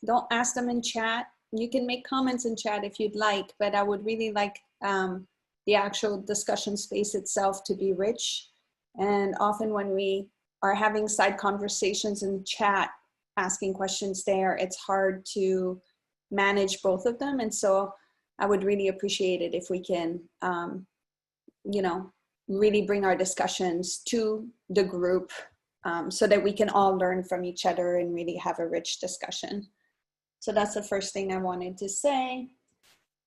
don't ask them in chat. You can make comments in chat if you'd like, but I would really like the actual discussion space itself to be rich. And often when we are having side conversations in chat, asking questions there, it's hard to manage both of them. And so I would really appreciate it if we can, you know, really bring our discussions to the group so that we can all learn from each other and really have a rich discussion. So that's the first thing I wanted to say.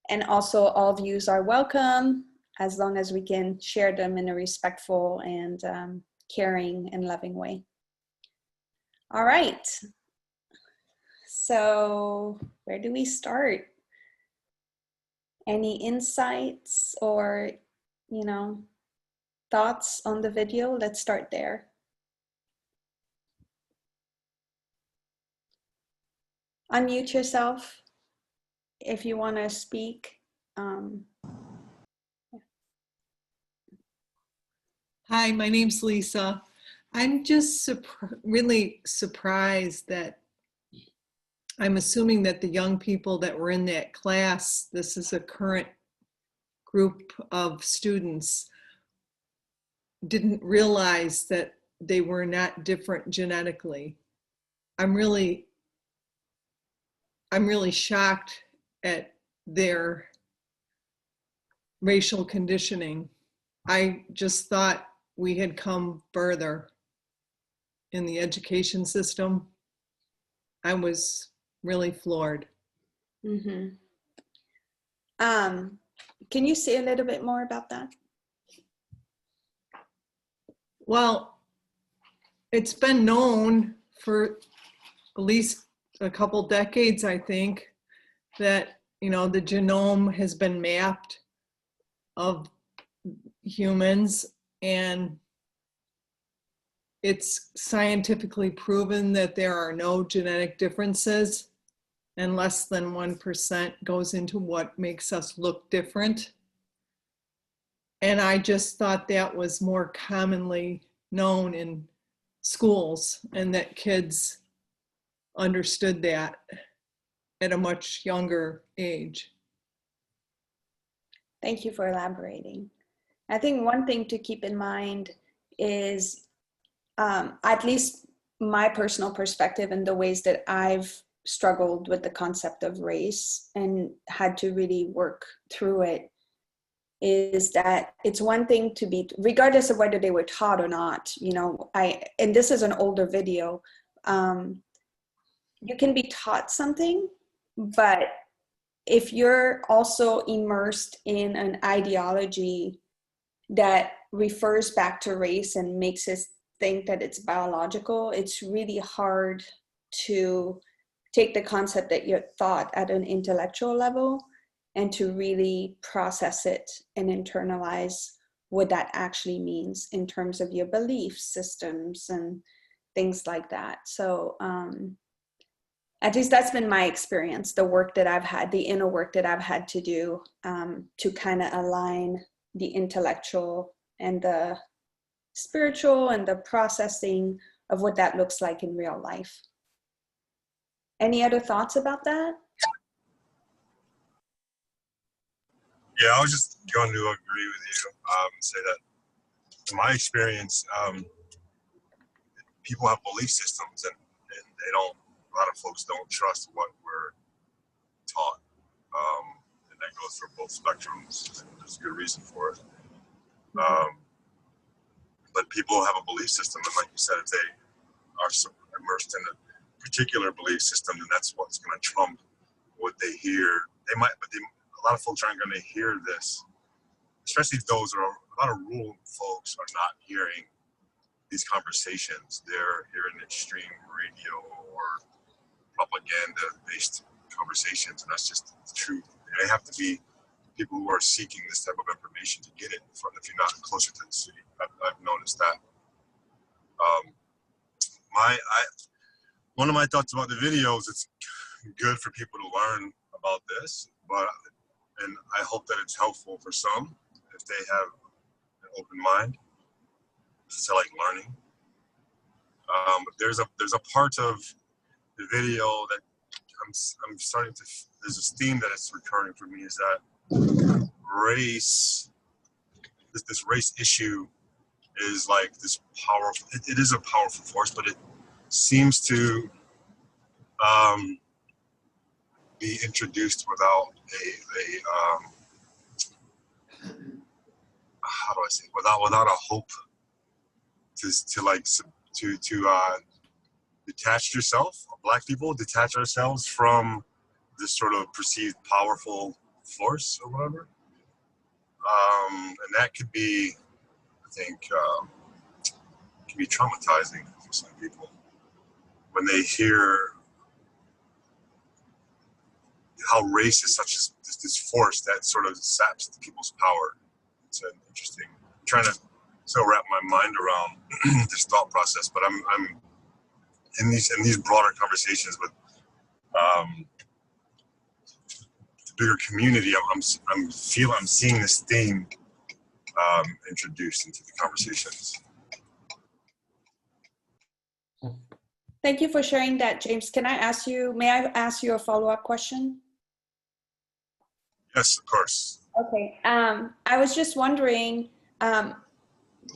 And also all views are welcome as long as we can share them in a respectful and caring and loving way. All right. So where do we start? Any insights or, you know, thoughts on the video? Let's start there. Unmute yourself if you want to speak. Hi, my name's Lisa. I'm just really surprised that I'm assuming that the young people that were in that class, this is a current group of students, didn't realize that they were not different genetically. I'm really shocked at their racial conditioning. I just thought we had come further in the education system. I was really floored. Mm-hmm. Can you say a little bit more about that? Well, it's been known for at least a couple decades, I think, that, you know, the genome has been mapped of humans, and it's scientifically proven that there are no genetic differences, and less than 1% goes into what makes us look different. And I just thought that was more commonly known in schools, and that kids understood that at a much younger age. Thank you for elaborating. I think one thing to keep in mind is at least my personal perspective and the ways that I've struggled with the concept of race and had to really work through it, is that it's one thing to be, regardless of whether they were taught or not, you know, and this is an older video, you can be taught something, but if you're also immersed in an ideology that refers back to race and makes us think that it's biological, it's really hard to take the concept that you're taught at an intellectual level and to really process it and internalize what that actually means in terms of your belief systems and things like that. So at least that's been my experience, the work that I've had, the inner work that I've had to do to kind of align the intellectual and the spiritual and the processing of what that looks like in real life. Any other thoughts about that? Yeah, I was just going to agree with you, say that in my experience, people have belief systems and they don't, a lot of folks don't trust what we're taught. And that goes for both spectrums, and there's a good reason for it. But people have a belief system, and like you said, if they are immersed in a particular belief system, then that's what's going to trump what they hear. They might, but a lot of folks aren't going to hear this, especially those who are, a lot of rural folks are not hearing these conversations. They're hearing extreme radio or propaganda-based conversations, and that's just the truth. They have to be people who are seeking this type of information to get it from, if you're not closer to the city. I've noticed that. One of my thoughts about the video is it's good for people to learn about this, and I hope that it's helpful for some if they have an open mind to like learning. But there's a part of the video that I'm I'm starting to, there's this theme that is recurring for me, is that race, this race issue is like this powerful, it is a powerful force, but it seems to be introduced without how do I say, without a hope to detach yourself, Black people detach ourselves from this sort of perceived powerful force or whatever. And that could be, I think, can be traumatizing for some people when they hear how race is such this force that sort of saps people's power. It's an interesting, I'm trying to still wrap my mind around this thought process, but I'm in these broader conversations with the bigger community. I'm seeing this theme introduced into the conversations. Thank you for sharing that, James. May I ask you a follow-up question? Yes, of course. Okay. I was just wondering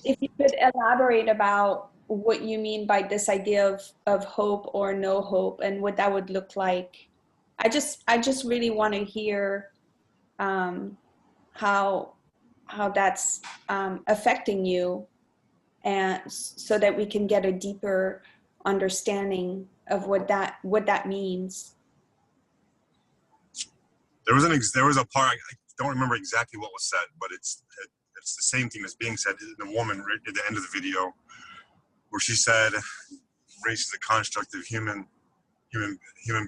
if you could elaborate about what you mean by this idea of hope or no hope, and what that would look like. I just really want to hear how that's affecting you, and so that we can get a deeper understanding of what that means. There was a part, I don't remember exactly what was said, but it's the same thing that's being said. The woman right at the end of the video, where she said, race is a construct of human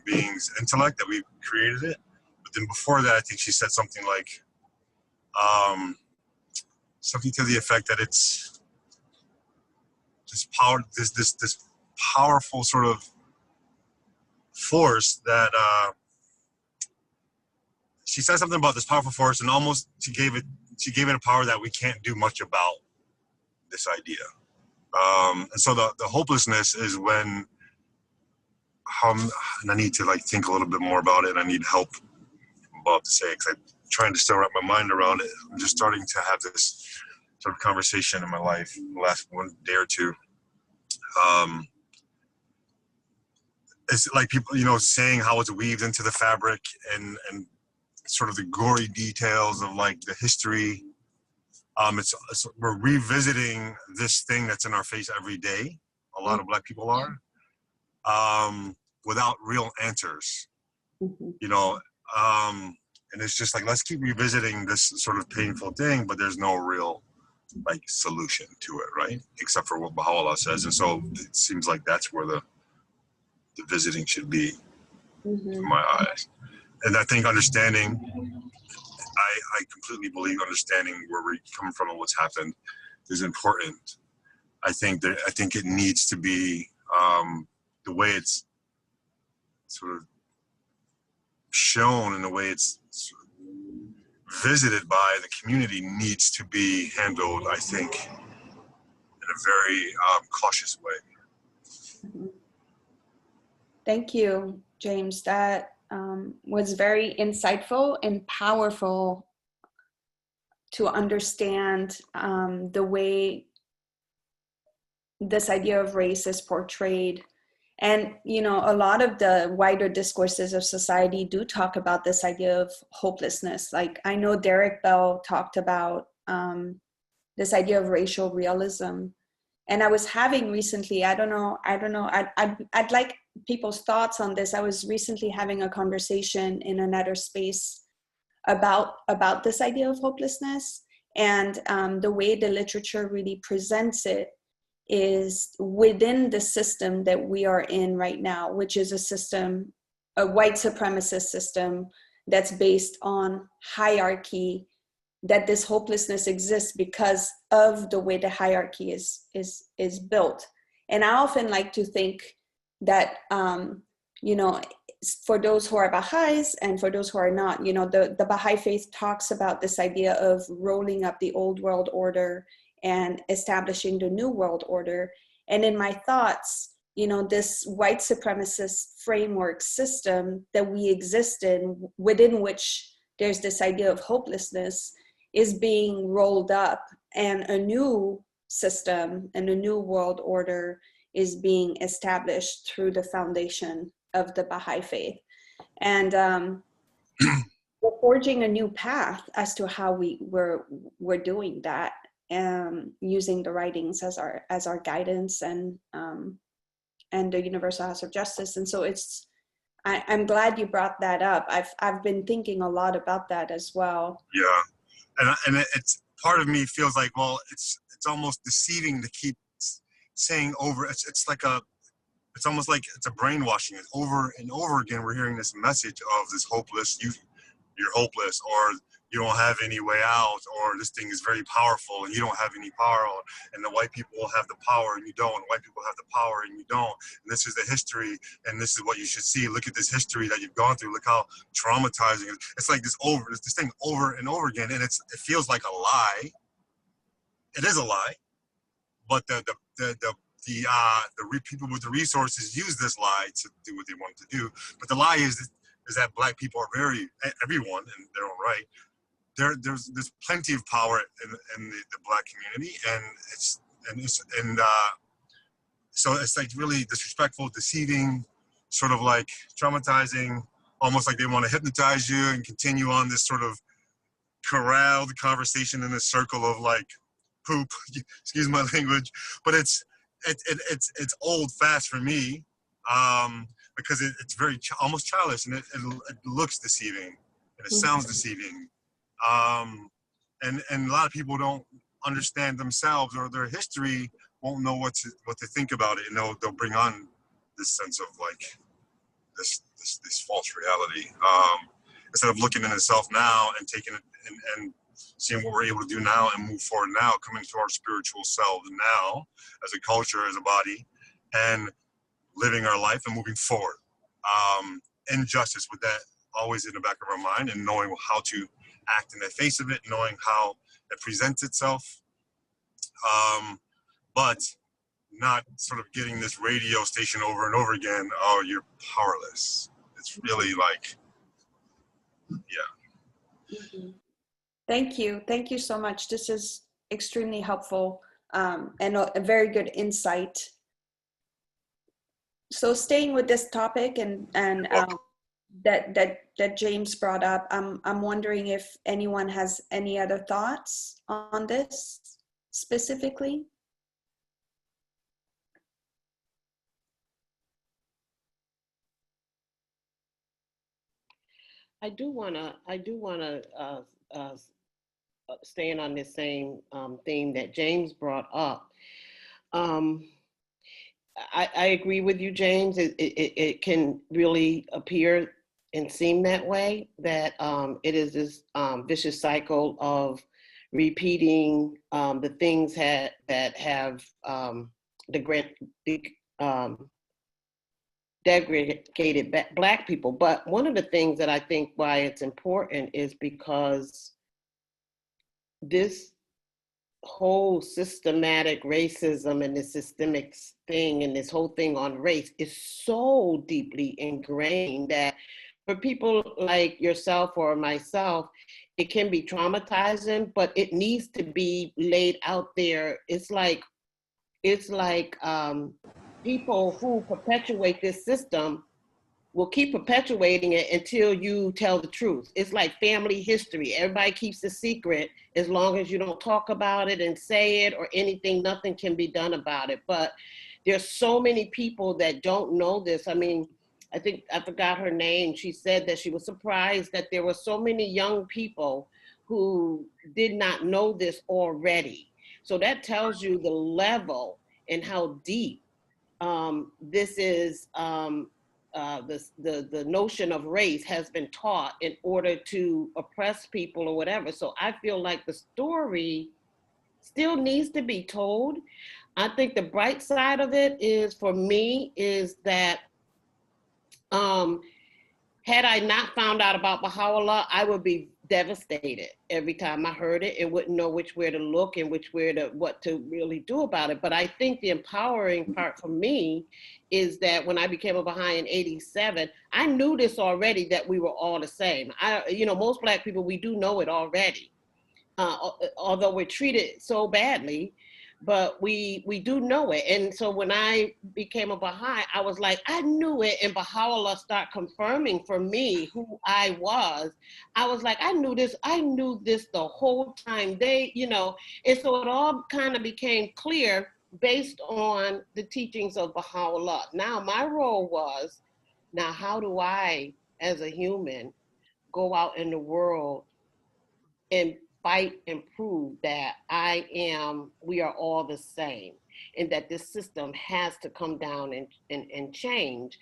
beings' intellect, that we created it. But then before that, I think she said something like, something to the effect that it's this powerful sort of force that, she said something about this powerful force, and almost she gave it a power that we can't do much about this idea. And so the hopelessness is when, and I need to like think a little bit more about it, and I need help about to say, because I'm trying to still wrap my mind around it. I'm just starting to have this sort of conversation in my life in the last one day or two. It's like people, saying how it's weaved into the fabric, and sort of the gory details of like the history. We're revisiting this thing that's in our face every day. A lot of Black people are, without real answers, and it's just like, let's keep revisiting this sort of painful thing, but there's no real like solution to it, right? Except for what Baha'u'llah says. And so it seems like that's where the visiting should be, in my eyes. And I think understanding, I completely believe understanding where we're coming from and what's happened is important. I think it needs to be, the way it's sort of shown and the way it's visited by the community needs to be handled, I think, in a very cautious way. Thank you, James. That was very insightful and powerful to understand the way this idea of race is portrayed. And, a lot of the wider discourses of society do talk about this idea of hopelessness. Like, I know Derek Bell talked about this idea of racial realism. And I was having recently, I don't know, I'd like people's thoughts on this. I was recently having a conversation in another space about this idea of hopelessness, and the way the literature really presents it is within the system that we are in right now, which is a white supremacist system that's based on hierarchy, that this hopelessness exists because of the way the hierarchy is built. And I often like to think that, for those who are Baha'is and for those who are not, the Baha'i faith talks about this idea of rolling up the old world order and establishing the new world order. And in my thoughts, you know, this white supremacist framework system that we exist in, within which there's this idea of hopelessness, is being rolled up, and a new system and a new world order is being established through the foundation of the Baha'i faith. And we're forging a new path as to how we're doing that, using the writings as our guidance, and the universal house of justice. And so I'm glad you brought that up. I've been thinking a lot about that as well. Yeah, and it's, part of me feels like, well, it's almost deceiving to keep saying over. It's like it's almost like it's a brainwashing. It's over and over again. We're hearing this message of this hopeless. You're hopeless, or you don't have any way out, or this thing is very powerful and you don't have any power, and the white people will have the power and you don't, and white people have the power and you don't, and this is the history, and this is what you should see. Look at this history that you've gone through. Look how traumatizing it is. It's like this thing over and over again, and it feels like a lie. It is a lie, but the people with the resources use this lie to do what they want to do. But the lie is that Black people are everyone in their own right. There's plenty of power in the Black community, and so it's like really disrespectful, deceiving, sort of like traumatizing, almost like they want to hypnotize you and continue on this sort of corralled conversation in a circle of like poop. Excuse my language, but it's old fast for me, because it's very almost childish, and it looks deceiving and it sounds deceiving. And a lot of people don't understand themselves or their history, won't know what to think about it, and they'll bring on this sense of like this false reality, instead of looking in itself now and taking it and seeing what we're able to do now and move forward now, coming to our spiritual selves now as a culture, as a body, and living our life and moving forward. Injustice, with that always in the back of our mind, and knowing how to act in the face of it, knowing how it presents itself, but not sort of getting this radio station over and over again, oh, you're powerless. It's really like, yeah. Mm-hmm. Thank you so much. This is extremely helpful, and a very good insight. So staying with this topic and that James brought up, I'm wondering if anyone has any other thoughts on this specifically. I do wanna staying on this same theme that James brought up. I agree with you, James. It can really appear and seem that way, that it is this vicious cycle of repeating the things that have degraded Black people. But one of the things that I think why it's important is because this whole systematic racism and this systemic thing and this whole thing on race is so deeply ingrained that for people like yourself or myself, it can be traumatizing, but it needs to be laid out there. It's like people who perpetuate this system will keep perpetuating it until you tell the truth. It's like family history. Everybody keeps a secret. As long as you don't talk about it and say it or anything, nothing can be done about it. But there's so many people that don't know this. I mean, I think I forgot her name. She said that she was surprised that there were so many young people who did not know this already. So that tells you the level and how deep this is. The notion of race has been taught in order to oppress people or whatever. So I feel like the story still needs to be told. I think the bright side of it is, for me, is that had I not found out about Baha'u'llah, I would be devastated every time I heard it and wouldn't know which way to look and what to really do about it. But I think the empowering part for me is that when I became a Baha'i in '87, I knew this already, that we were all the same. Most Black people, we do know it already, although we're treated so badly, but we do know it. And so when I became a Baha'i, I was like, I knew it. And Baha'u'llah started confirming for me who I was. I was like, I knew this the whole time. And so it all kind of became clear based on the teachings of Baha'u'llah. Now my role was, now how do I, as a human, go out in the world and fight and prove that we are all the same, and that this system has to come down and change.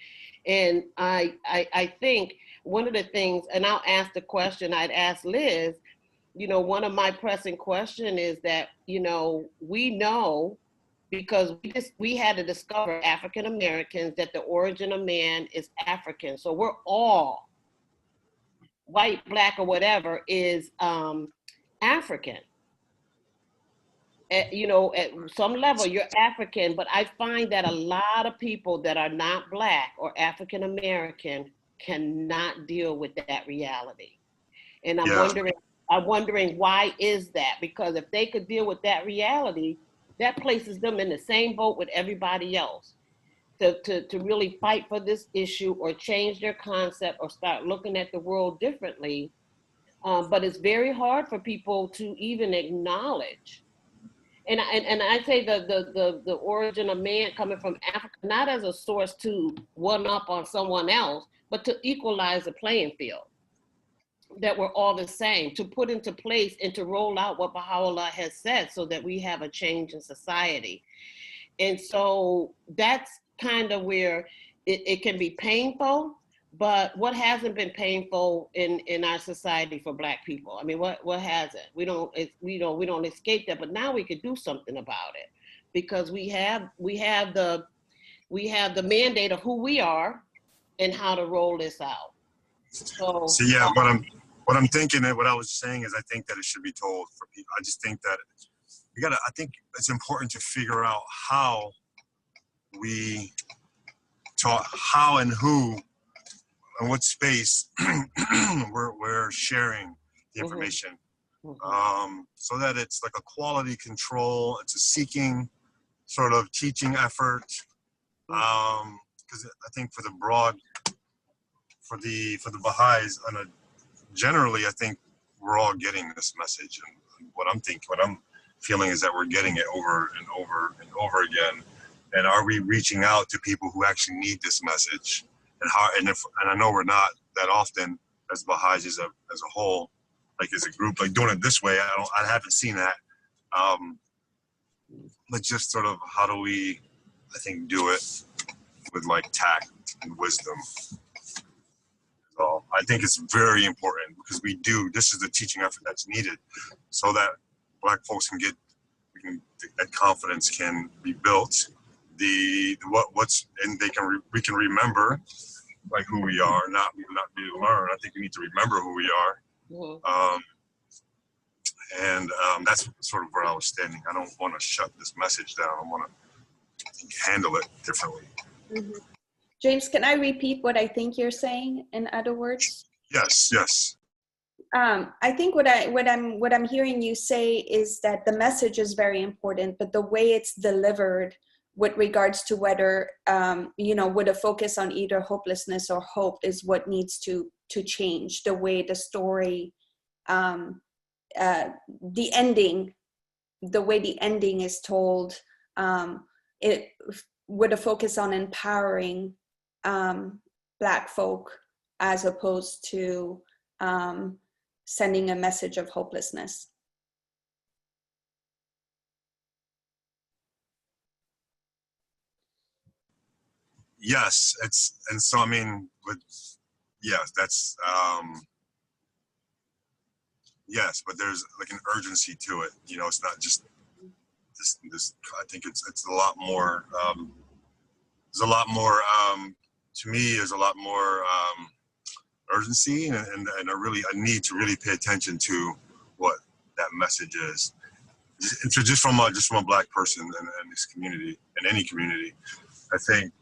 And I think one of the things, and I'll ask the question I'd asked Liz, one of my pressing question is that, we know, because we had to discover, African Americans, that the origin of man is African. So we're all, white, Black, or whatever, is African. At some level, you're African, but I find that a lot of people that are not Black or African American cannot deal with that reality. And I'm wondering why is that? Because if they could deal with that reality, that places them in the same boat with everybody else to really fight for this issue or change their concept or start looking at the world differently. But it's very hard for people to even acknowledge. And I say the origin of man coming from Africa, not as a source to one up on someone else, but to equalize the playing field, that we're all the same, to put into place and to roll out what Baha'u'llah has said so that we have a change in society. And so that's kind of where it can be painful. But what hasn't been painful in our society for Black people? I mean, what hasn't? We don't escape that, but now we could do something about it, because we have the mandate of who we are and how to roll this out. So yeah, what I'm thinking, and what I was saying is, I think that it should be told for people. I just think that I think it's important to figure out how we talk, how and who, and what space we're sharing the information, so that it's like a quality control. It's a seeking sort of teaching effort, because I think for the Baha'is, generally, I think we're all getting this message, and what I'm feeling is that we're getting it over and over and over again. And are we reaching out to people who actually need this message? And I know we're not that often as Baha'is as a whole, like as a group, like doing it this way. I haven't seen that. But just sort of, how do we, I think, do it with like tact and wisdom? So I think it's very important, because this is the teaching effort that's needed, so that Black folks that confidence can be built. And we can remember like who we are, not be learn. I think we need to remember who we are. And that's sort of where I was standing. I don't want to shut this message down. I want to handle it differently. James, can I repeat what I think you're saying in other words? Yes. I think what I'm hearing you say is that the message is very important, but the way it's delivered with regards to whether, with a focus on either hopelessness or hope, is what needs to change. The way the story, the way the ending is told, it with a focus on empowering Black folk, as opposed to sending a message of hopelessness. Yes, that's yes, but there's like an urgency to it. It's not just this. I think it's a lot more. There's a lot more. To me, there's a lot more urgency and a need to really pay attention to what that message is. Just from a Black person in this community, in any community, I think,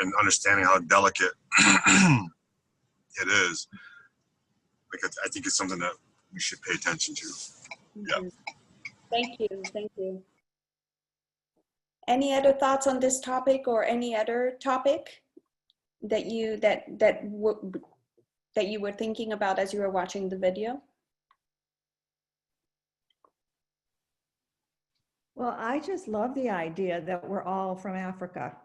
and understanding how delicate it is, because I think it's something that we should pay attention to. Yeah. Thank you. Thank you. Any other thoughts on this topic or any other topic that you were thinking about as you were watching the video? Well, I just love the idea that we're all from Africa.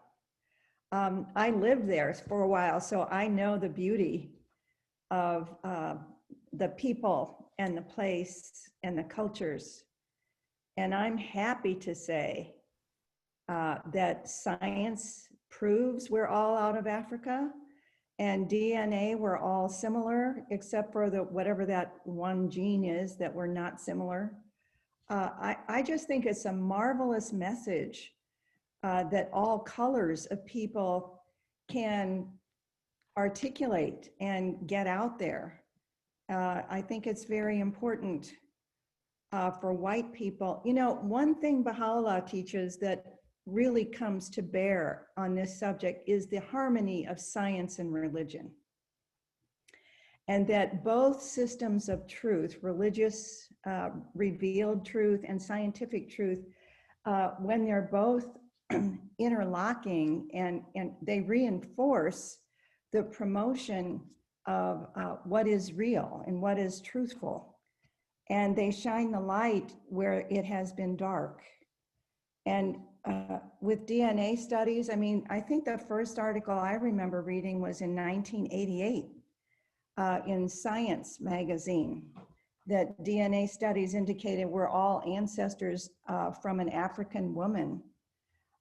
I lived there for a while, so I know the beauty of the people and the place and the cultures. And I'm happy to say that science proves we're all out of Africa, and DNA, we're all similar, except for whatever that one gene is that we're not similar. I just think it's a marvelous message that all colors of people can articulate and get out there. I think it's very important for white people. You know, one thing Baha'u'llah teaches that really comes to bear on this subject is the harmony of science and religion. And that both systems of truth, religious revealed truth and scientific truth, when they're both interlocking and they reinforce the promotion of what is real and what is truthful. And they shine the light where it has been dark. And with DNA studies, I mean, I think the first article I remember reading was in 1988 in Science magazine, that DNA studies indicated we're all ancestors from an African woman.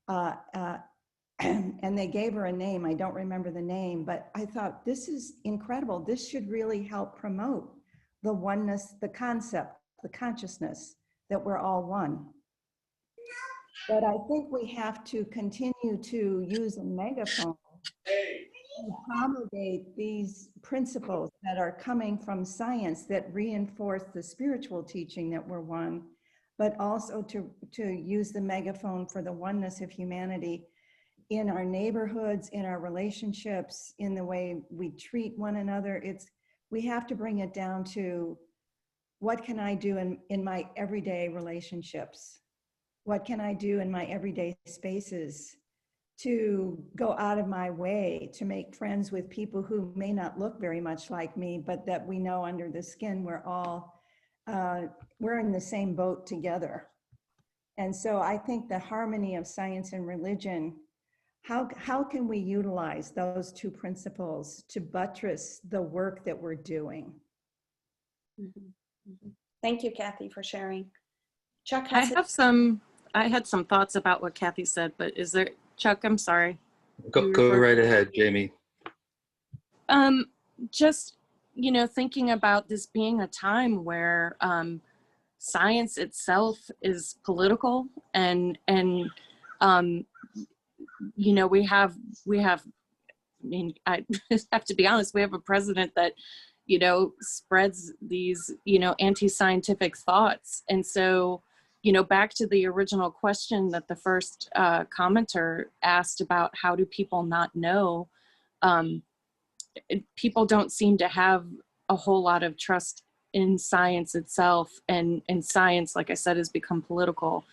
And they gave her a name, I don't remember the name, but I thought, this is incredible. This should really help promote the oneness, the concept, the consciousness that we're all one. But I think we have to continue to use a megaphone to promulgate these principles that are coming from science that reinforce the spiritual teaching that we're one, but also to use the megaphone for the oneness of humanity in our neighborhoods, in our relationships, in the way we treat one another. We have to bring it down to, what can I do in my everyday relationships? What can I do in my everyday spaces to go out of my way to make friends with people who may not look very much like me, but that we know under the skin we're all, we're in the same boat together. And so I think the harmony of science and religion, how can we utilize those two principles to buttress the work that we're doing? Thank you, Kathy, for sharing. Chuck I has had some thoughts about what Kathy said, but is there, Chuck, I'm sorry. Go right ahead, Jamie. Just, you know, thinking about this being a time where science itself is political, and you know, we have, I mean, I have to be honest, we have a president that, you know, spreads these, you know, anti-scientific thoughts. And so, you know, back to the original question that the first commenter asked about, how do people not know? People don't seem to have a whole lot of trust in science itself, and science, like I said, has become political.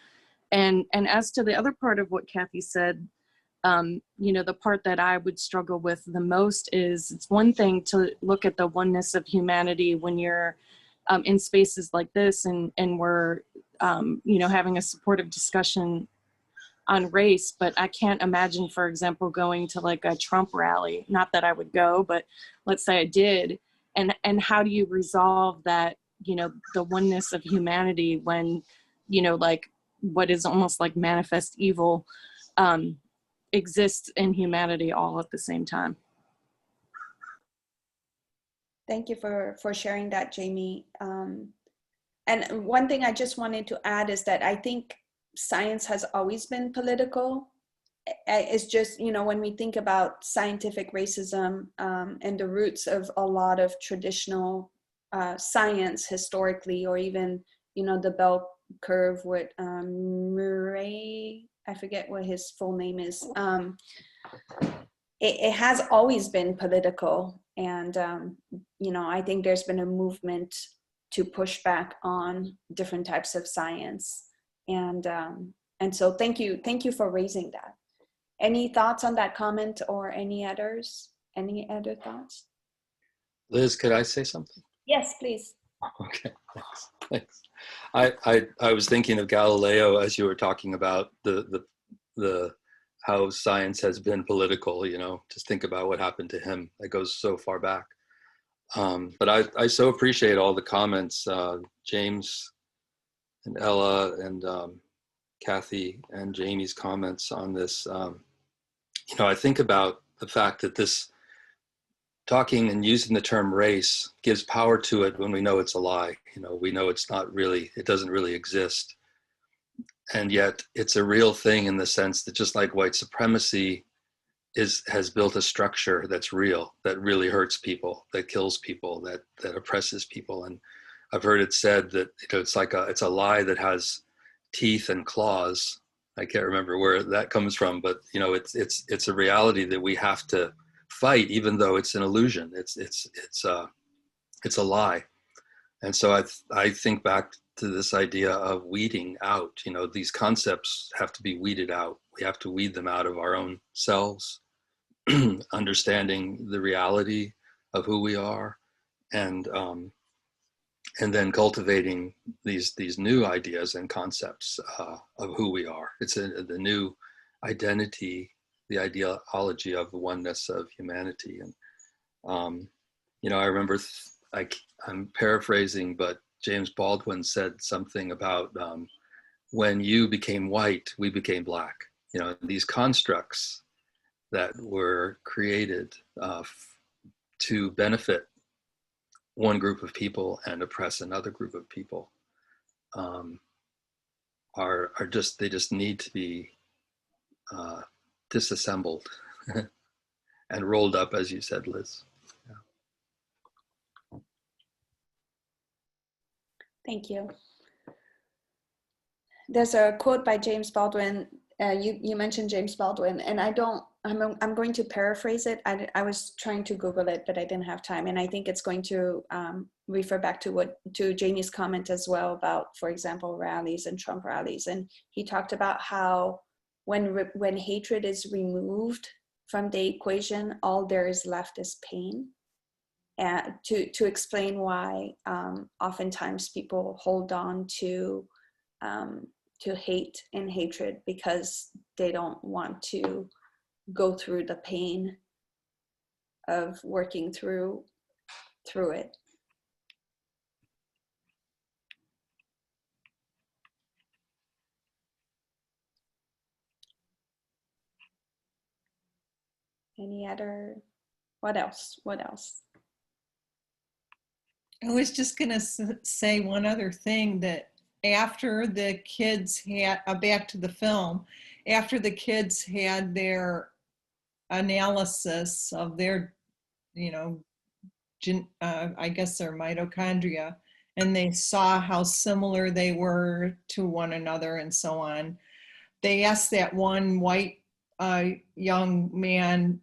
And as to the other part of what Kathy said, you know, the part that I would struggle with the most is, it's one thing to look at the oneness of humanity when you're in spaces like this, and we're, you know, having a supportive discussion on race, but I can't imagine, for example, going to like a Trump rally, not that I would go, but let's say I did, and how do you resolve that, you know, the oneness of humanity when, you know, like what is almost like manifest evil exists in humanity all at the same time. Thank you for sharing that, Jamie. And one thing I just wanted to add is that I think science has always been political. it's just, you know, when we think about scientific racism and the roots of a lot of traditional science historically, or even, you know, the bell curve with Murray, I forget what his full name is. It has always been political. And, you know, I think there's been a movement to push back on different types of science. And so thank you for raising that. Any thoughts on that comment, or any others? Any other thoughts? Liz, could I say something? Yes, please. Okay, thanks. I was thinking of Galileo as you were talking about the how science has been political, you know, just think about what happened to him. That goes so far back. But I so appreciate all the comments, James and Ella and Kathy and Jamie's comments on this. You know, I think about the fact that this talking and using the term race gives power to it when we know it's a lie. You know, we know it's not really, it doesn't really exist. And yet it's a real thing in the sense that just like white supremacy has built a structure that's real, that really hurts people, that kills people, that oppresses people. And I've heard it said that, you know, it's a lie that has teeth and claws. I can't remember where that comes from, but you know, it's a reality that we have to fight, even though it's an illusion. It's a lie. And so I think back to this idea of weeding out. You know, these concepts have to be weeded out. We have to weed them out of our own selves, understanding the reality of who we are, and then cultivating these new ideas and concepts of who we are. It's the new identity, the ideology of the oneness of humanity. And you know, I remember I'm paraphrasing, but James Baldwin said something about when you became white, we became black. You know, these constructs that were created to benefit one group of people and oppress another group of people they just need to be disassembled and rolled up, as you said, Liz. Yeah. Thank you. There's a quote by James Baldwin. You mentioned James Baldwin, and I'm going to paraphrase it. I was trying to Google it, but I didn't have time. And I think it's going to refer back to Jamie's comment as well about, for example, rallies and Trump rallies. And he talked about how when hatred is removed from the equation, all there is left is pain. And to explain why oftentimes people hold on to hate and hatred, because they don't want to go through the pain of working through it. Any other? What else? I was just going to say one other thing, that after the kids had, back to the film, after the kids had their analysis of their, you know, I guess their mitochondria, and they saw how similar they were to one another and so on, they asked that one white young man,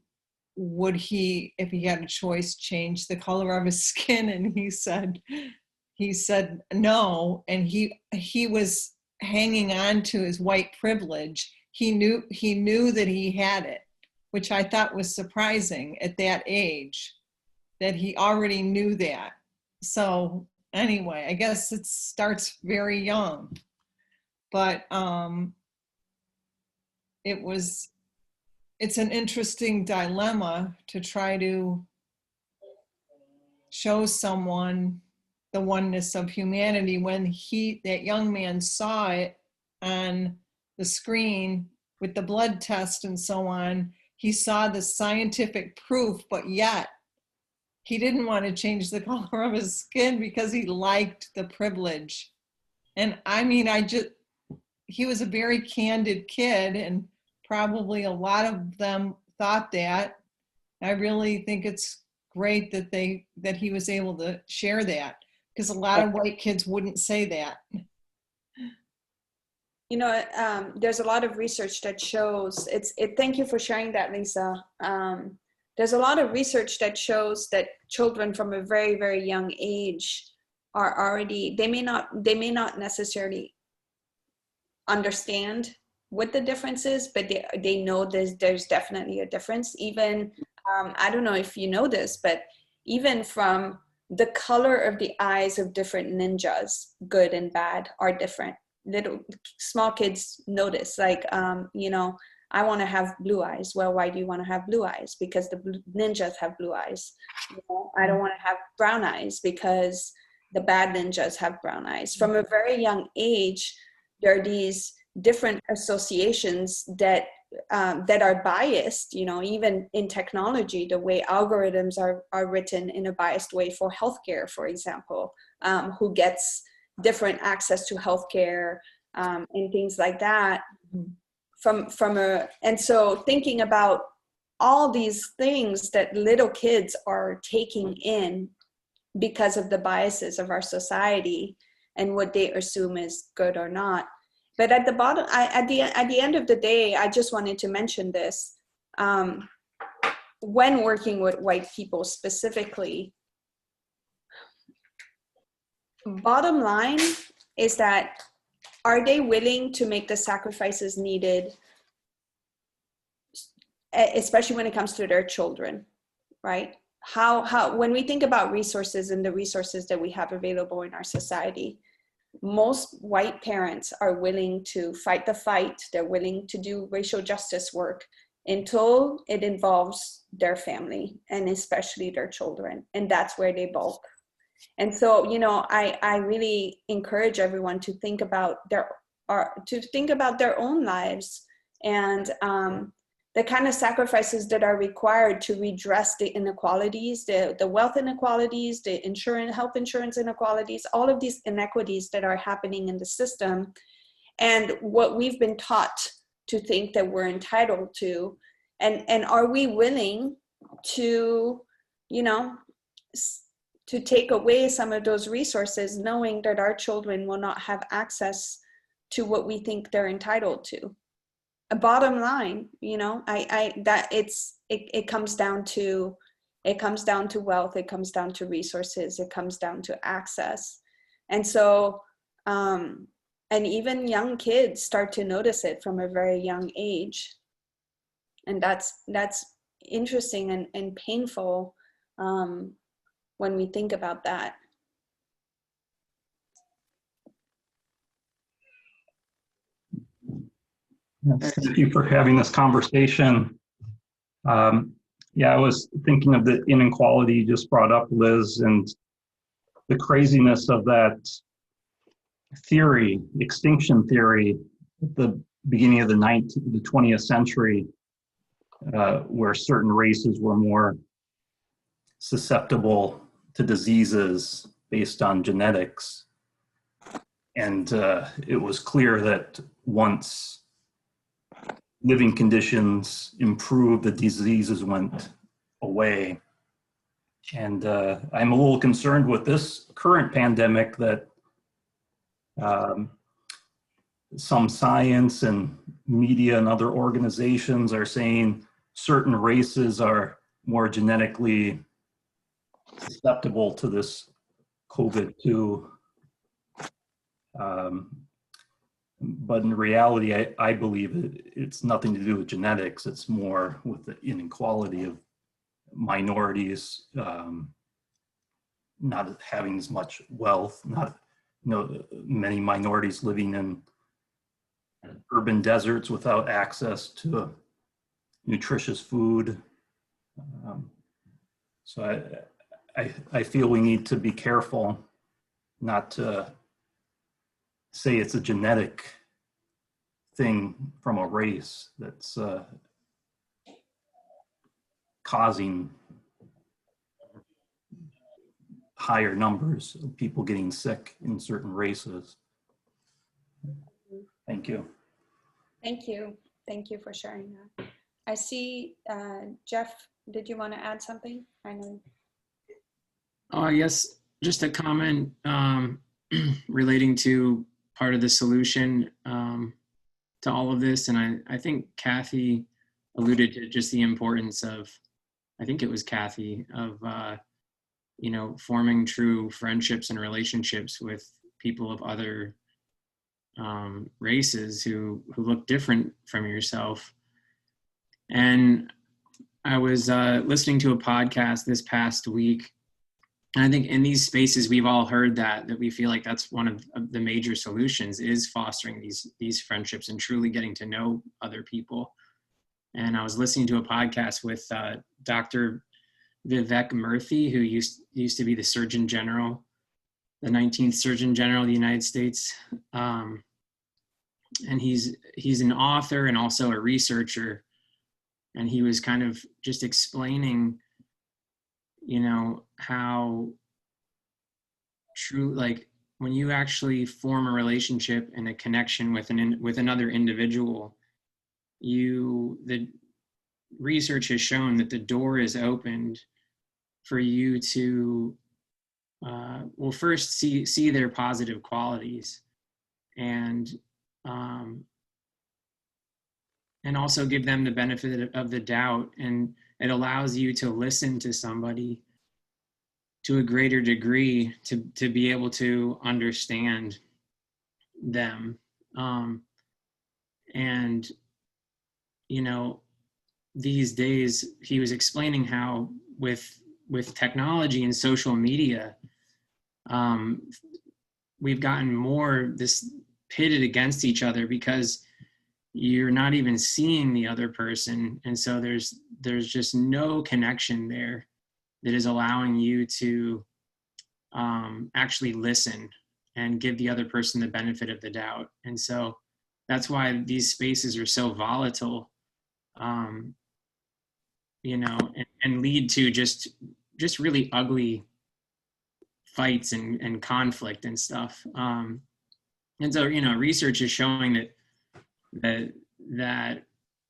would he, if he had a choice, change the color of his skin? And he said no. And he was hanging on to his white privilege. He knew that he had it, which I thought was surprising at that age, that he already knew that. So anyway, I guess it starts very young, but it's an interesting dilemma to try to show someone the oneness of humanity when that young man saw it on the screen with the blood test and so on. He saw the scientific proof, but yet he didn't want to change the color of his skin because he liked the privilege. And I mean, he was a very candid kid and probably a lot of them thought that. I really think it's great that he was able to share that, because a lot of white kids wouldn't say that. You know, there's a lot of research that shows thank you for sharing that, Lisa. There's a lot of research that shows that children from a very, very young age are already, they may not necessarily understand what the difference is, but they know there's definitely a difference. Even, I don't know if you know this, but even from the color of the eyes of different ninjas, good and bad, are different. Little small kids notice, like, you know, I want to have blue eyes. Well, why do you want to have blue eyes? Because the ninjas have blue eyes. You know, I don't want to have brown eyes because the bad ninjas have brown eyes. From a very young age, there are these different associations that are biased. You know, even in technology, the way algorithms are written in a biased way for healthcare, for example, who gets different access to healthcare and things like that. And so thinking about all these things that little kids are taking in because of the biases of our society and what they assume is good or not. But at the bottom, at the end of the day, I just wanted to mention this. When working with white people specifically, bottom line is that, are they willing to make the sacrifices needed, especially when it comes to their children, right? How when we think about resources and the resources that we have available in our society, most white parents are willing to fight the fight. They're willing to do racial justice work until it involves their family and especially their children. And that's where they bulk. And so, you know, I really encourage everyone to think about their own lives and the kind of sacrifices that are required to redress the inequalities, the wealth inequalities, the health insurance inequalities, all of these inequities that are happening in the system, and what we've been taught to think that we're entitled to, and are we willing to, you know, to take away some of those resources, knowing that our children will not have access to what we think they're entitled to. A bottom line, you know, it comes down to wealth, it comes down to resources, it comes down to access. And so, and even young kids start to notice it from a very young age. And that's interesting and painful when we think about that. Thank you for having this conversation. Yeah, I was thinking of the inequality you just brought up, Liz, and the craziness of that theory, extinction theory, at the beginning of the 20th century, where certain races were more susceptible to diseases based on genetics. And it was clear that once living conditions improved, the diseases went away. And I'm a little concerned with this current pandemic that some science and media and other organizations are saying certain races are more genetically susceptible to this COVID-2. But in reality, I believe it's nothing to do with genetics. It's more with the inequality of minorities not having as much wealth, many minorities living in urban deserts without access to nutritious food. So I feel we need to be careful not to say it's a genetic thing from a race that's causing higher numbers of people getting sick in certain races. Thank you. Thank you. Thank you for sharing that. I see, Jeff, did you want to add something? I know. Yes, just a comment relating to part of the solution to all of this. And I think Kathy alluded to just the importance of, I think it was Kathy, of, you know, forming true friendships and relationships with people of other races who look different from yourself. And I was listening to a podcast this past week. And I think in these spaces, we've all heard that we feel like that's one of the major solutions, is fostering these friendships and truly getting to know other people. And I was listening to a podcast with Dr. Vivek Murthy, who used to be the Surgeon General, the 19th Surgeon General of the United States. And he's an author and also a researcher. And he was kind of just explaining, you know, how true, like when you actually form a relationship and a connection with another individual, the research has shown that the door is opened for you to, well, first see their positive qualities, and also give them the benefit of the doubt. And it allows you to listen to somebody to a greater degree, to be able to understand them. And, you know, these days, he was explaining how with technology and social media, we've gotten more this pitted against each other because you're not even seeing the other person. And so there's just no connection there that is allowing you to actually listen and give the other person the benefit of the doubt. And so that's why these spaces are so volatile, you know, and lead to just really ugly fights and conflict and stuff. And so, you know, research is showing that,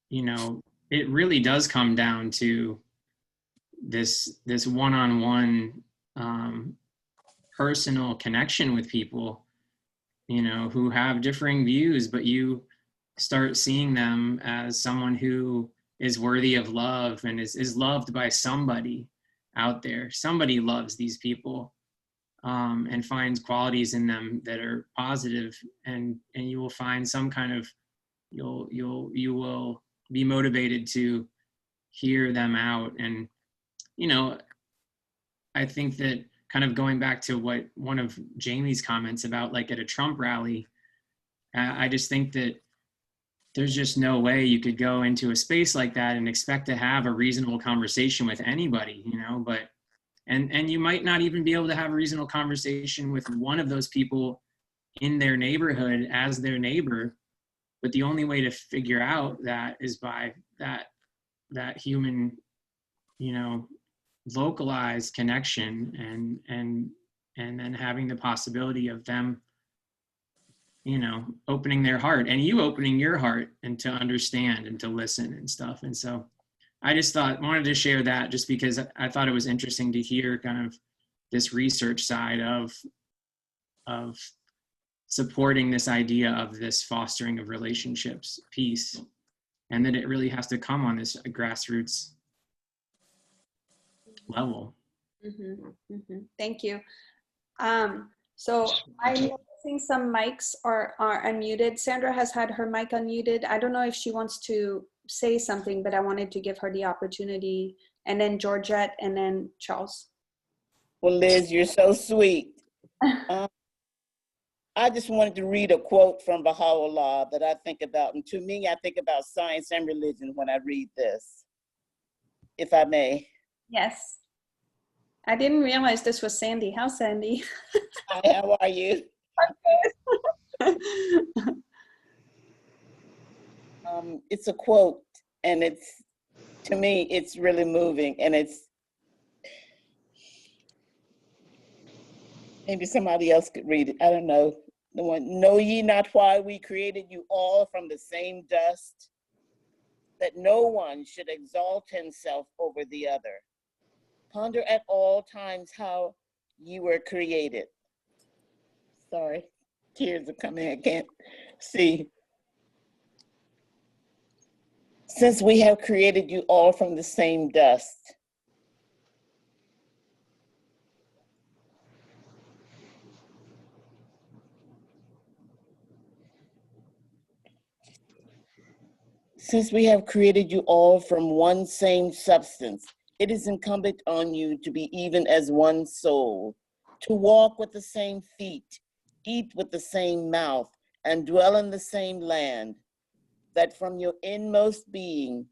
you know, it really does come down to this one-on-one personal connection with people, you know, who have differing views, but you start seeing them as someone who is worthy of love and is loved by somebody out there. Somebody loves these people and finds qualities in them that are positive, and you will find some kind of, you will be motivated to hear them out. And, you know, I think that kind of going back to what one of Jamie's comments about, like at a Trump rally, I just think that there's just no way you could go into a space like that and expect to have a reasonable conversation with anybody, you know, but, and you might not even be able to have a reasonable conversation with one of those people in their neighborhood as their neighbor. But the only way to figure out that is by that human, you know, localized connection, and then having the possibility of them, you know, opening their heart and you opening your heart and to understand and to listen and stuff. And so I just wanted to share that just because I thought it was interesting to hear kind of this research side of supporting this idea of this fostering of relationships piece, and that it really has to come on this grassroots level. Mm-hmm, mm-hmm. Thank you. So I'm noticing some mics are unmuted. Sandra has had her mic unmuted. I don't know if she wants to say something, but I wanted to give her the opportunity. And then Georgette, and then Charles. Well, Liz, you're so sweet. I just wanted to read a quote from Baha'u'llah that I think about. And to me, I think about science and religion when I read this, if I may. Yes. I didn't realize this was Sandy. How's Sandy? Hi, how are you? It's a quote, and to me, it's really moving, and maybe somebody else could read it. I don't know. The one, know ye not why we created you all from the same dust? that no one should exalt himself over the other. Ponder at all times how you were created. Sorry, tears are coming, I can't see. Since we have created you all from the same dust. Since we have created you all from one same substance, it is incumbent on you to be even as one soul, to walk with the same feet, eat with the same mouth, and dwell in the same land, that from your inmost being,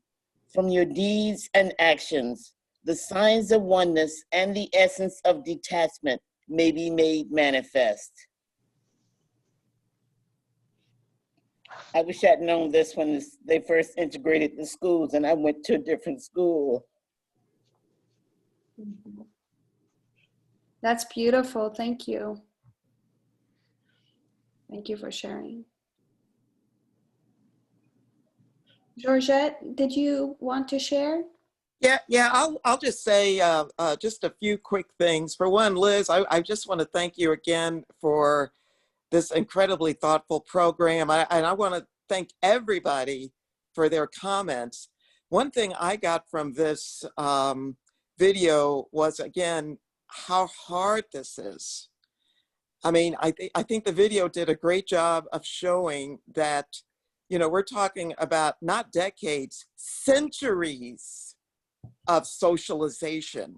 from your deeds and actions, the signs of oneness and the essence of detachment may be made manifest. I wish I'd known this when they first integrated the schools and I went to a different school. That's beautiful. Thank you. Thank you for sharing. Georgette, did you want to share? Yeah, I'll just say just a few quick things. For one, Liz, I just want to thank you again for this incredibly thoughtful program. And I want to thank everybody for their comments. One thing I got from this video was, again, how hard this is. I mean, I think the video did a great job of showing that, you know, we're talking about not decades, centuries of socialization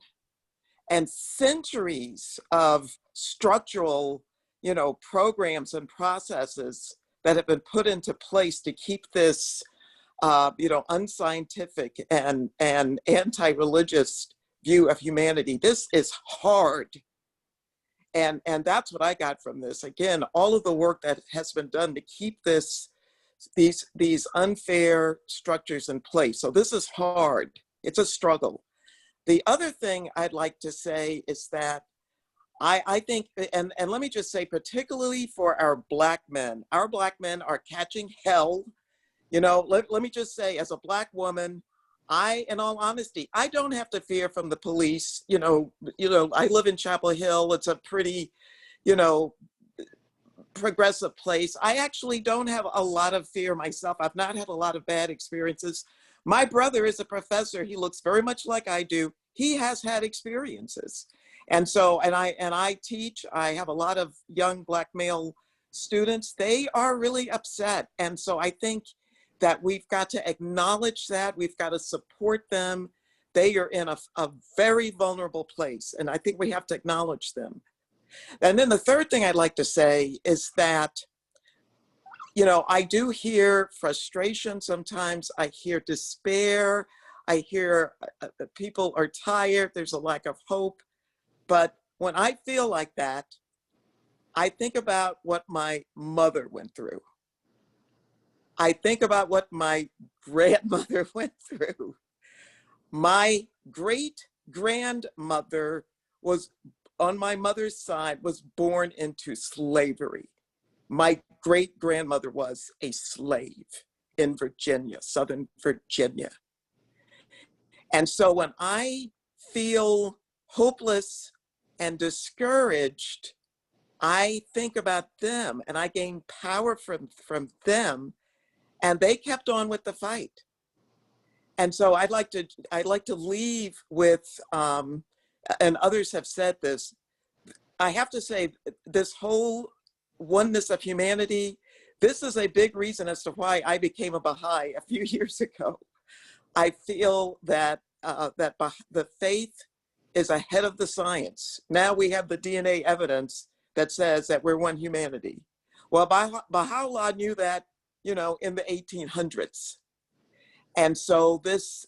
and centuries of structural, you know, programs and processes that have been put into place to keep this, you know, unscientific and anti-religious view of humanity. This is hard. And that's what I got from this. Again, all of the work that has been done to keep these unfair structures in place. So this is hard. It's a struggle. The other thing I'd like to say is that I think, and let me just say, particularly for our Black men are catching hell. You know, let me just say, as a Black woman, in all honesty, I don't have to fear from the police. You know, I live in Chapel Hill. It's a pretty, you know, progressive place. I actually don't have a lot of fear myself. I've not had a lot of bad experiences. My brother is a professor. He looks very much like I do. He has had experiences. And so, and I teach, I have a lot of young Black male students. They are really upset. And so I think that we've got to acknowledge that. We've got to support them. They are in a very vulnerable place. And I think we have to acknowledge them. And then the third thing I'd like to say is that, you know, I do hear frustration sometimes. I hear despair. I hear people are tired. There's a lack of hope. But when I feel like that, I think about what my mother went through. I think about what my grandmother went through. My great-grandmother was, on my mother's side, was born into slavery. My great-grandmother was a slave in Virginia, Southern Virginia. And so when I feel hopeless and discouraged, I think about them and I gain power from them, and they kept on with the fight. And so I'd like to leave with, and others have said this, I have to say, this whole oneness of humanity, this is a big reason as to why I became a Baha'i a few years ago. I feel that the faith is ahead of the science. Now we have the DNA evidence that says that we're one humanity. Well, Baha'u'llah knew that, you know, in the 1800s. And so this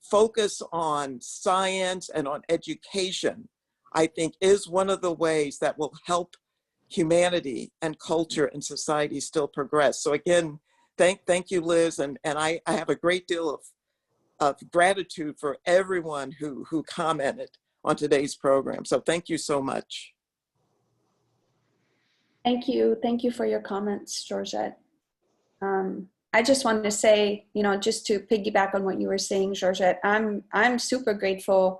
focus on science and on education, I think, is one of the ways that will help humanity and culture and society still progress. So again, thank you, Liz. And I have a great deal of gratitude for everyone who commented on today's program. So thank you so much. Thank you. Thank you for your comments, Georgette. I just wanted to say, just to piggyback on what you were saying, Georgette, I'm super grateful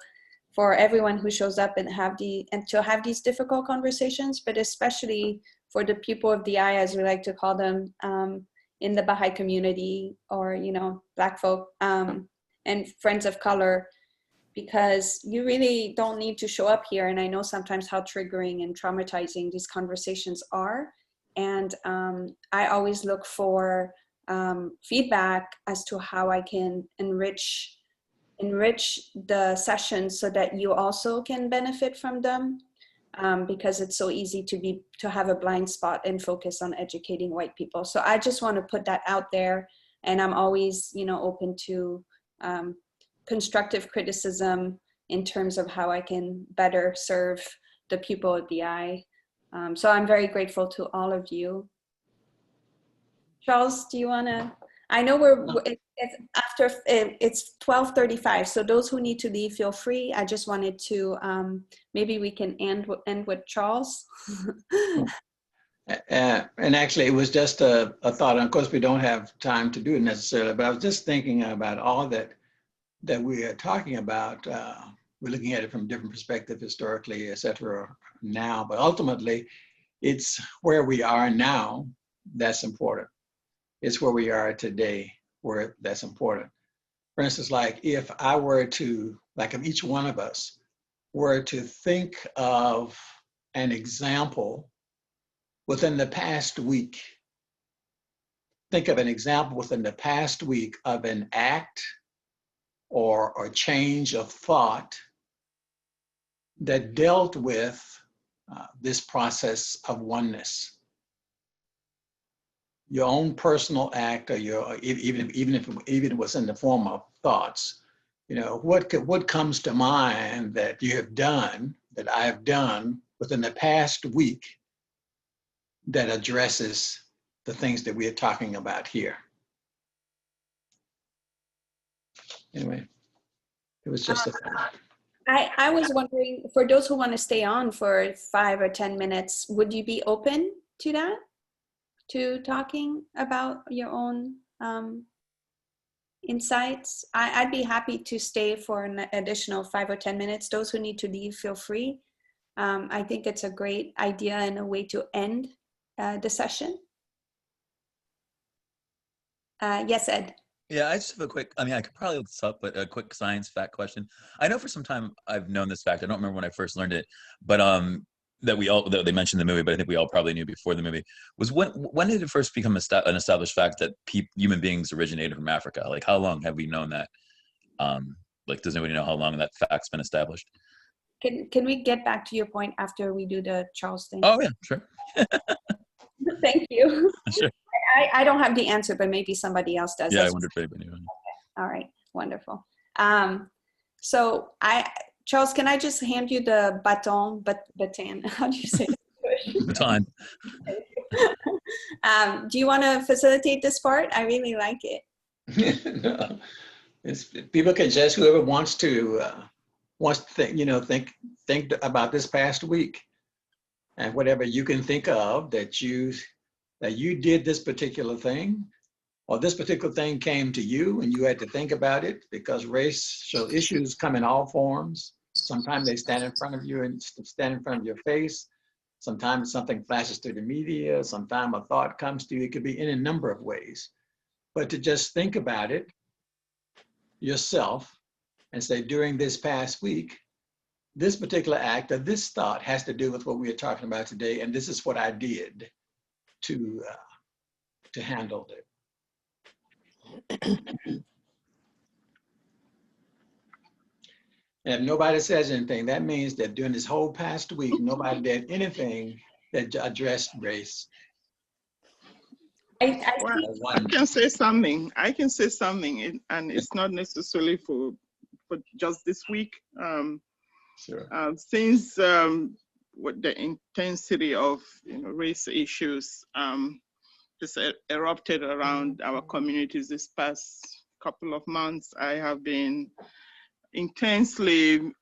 for everyone who shows up and to have these difficult conversations, but especially for the people of the eye, as we like to call them, in the Baha'i community, or Black folk and friends of color, because you really don't need to show up here. And I know sometimes how triggering and traumatizing these conversations are. And I always look for feedback as to how I can enrich the sessions so that you also can benefit from them, because it's so easy to have a blind spot and focus on educating white people. So I just want to put that out there, and I'm always open to constructive criticism in terms of how I can better serve the people at the eye. So I'm very grateful to all of you. Charles, do you want to? I know it's 12:35, so those who need to leave, feel free. I just wanted to, maybe we can end with Charles. And actually, it was just a thought. And of course, we don't have time to do it necessarily, but I was just thinking about all that we are talking about. We're looking at it from different perspectives, historically, et cetera, now, but ultimately, it's where we are now that's important. It's where we are today where that's important. For instance, like if I were to, like if each one of us were to think of an example within the past week, think of an example within the past week of an act or change of thought that dealt with this process of oneness. Your own personal act, or even if it was in the form of thoughts, what comes to mind that you have done, that I have done within the past week that addresses the things that we are talking about here. Anyway, it was just a thought. I was wondering, for those who want to stay on for 5 or 10 minutes, would you be open to that? To talking about your own insights? I'd be happy to stay for an additional 5 or 10 minutes. Those who need to leave, feel free. I think it's a great idea and a way to end the session. Yes, Ed. Yeah, I just have a quick, I could probably look this up, but a quick science fact question. I know for some time I've known this fact. I don't remember when I first learned it, but that they mentioned in the movie, but I think we all probably knew before the movie, was when did it first become an established fact that human beings originated from Africa? Like, how long have we known that? Does anybody know how long that fact's been established? Can we get back to your point after we do the Charles thing? Oh yeah, sure. Thank you. Sure. I don't have the answer, but maybe somebody else does. Yeah, I wondered if anybody knew. Okay. All right, wonderful. So Charles, can I just hand you the baton? How do you say it? Baton. Do you want to facilitate this part? I really like it. No. People can just, whoever wants to think about this past week, and whatever you can think of that you did this particular thing, or this particular thing came to you and you had to think about it, because racial issues come in all forms. Sometimes they stand in front of you and stand in front of your face. Sometimes something flashes through the media. Sometimes a thought comes to you. It could be in a number of ways. But to just think about it yourself and say, during this past week, this particular act or this thought has to do with what we are talking about today, and this is what I did to handle it. And if nobody says anything, that means that during this whole past week, nobody did anything that addressed race. I can say something. I can say something, and it's not necessarily for just this week. Sure. Since what the intensity of race issues just erupted around our communities this past couple of months, I have been intensely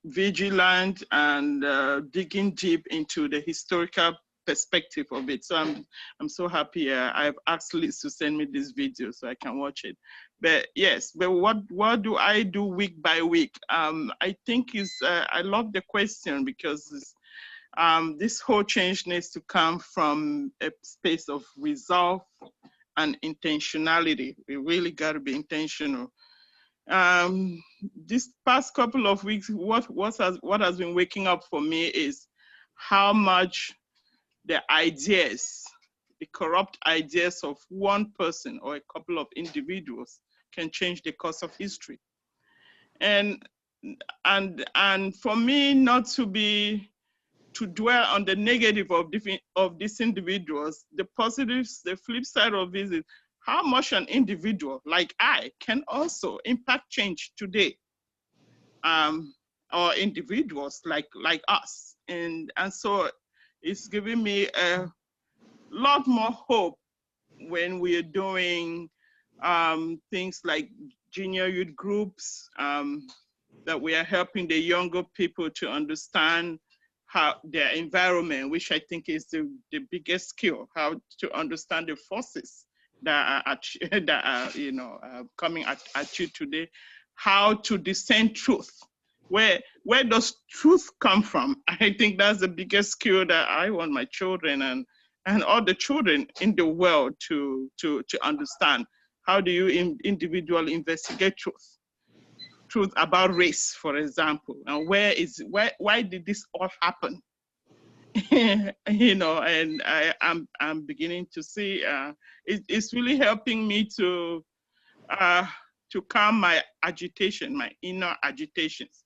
vigilant and digging deep into the historical perspective of it. So I'm so happy. I've asked Liz to send me this video so I can watch it. But yes, but what do I do week by week? I think I love the question because this whole change needs to come from a space of resolve and intentionality. We really got to be intentional. This past couple of weeks, what has been waking up for me is how much the ideas, the corrupt ideas of one person or a couple of individuals can change the course of history. And for me not to dwell on the negative of these individuals, the positives, the flip side of this is how much an individual like I can also impact change today, or individuals like us. And so it's giving me a lot more hope when we are doing things like junior youth groups, that we are helping the younger people to understand how their environment, which I think is the biggest skill, how to understand the forces that are coming at you today, how to discern truth. Where does truth come from? I think that's the biggest skill that I want my children and all the children in the world to understand. How do you individually investigate truth? Truth about race, for example, and why did this all happen? And I'm beginning to see it's really helping me to calm my agitation, my inner agitations,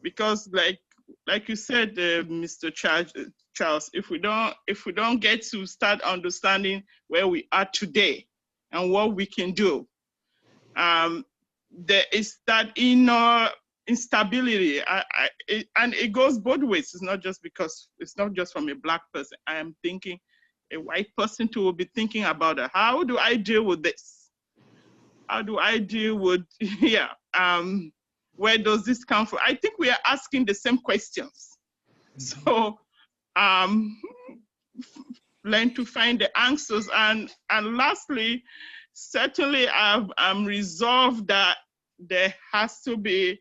because like you said, Mr. Charles, if we don't get to start understanding where we are today and what we can do, there is that inner instability, and it goes both ways. It's not just from a Black person. I am thinking a white person too will be thinking about it. How do I deal with this? How do I deal with where does this come from? I think we are asking the same questions. So learn to find the answers. And lastly, certainly I'm resolved that there has to be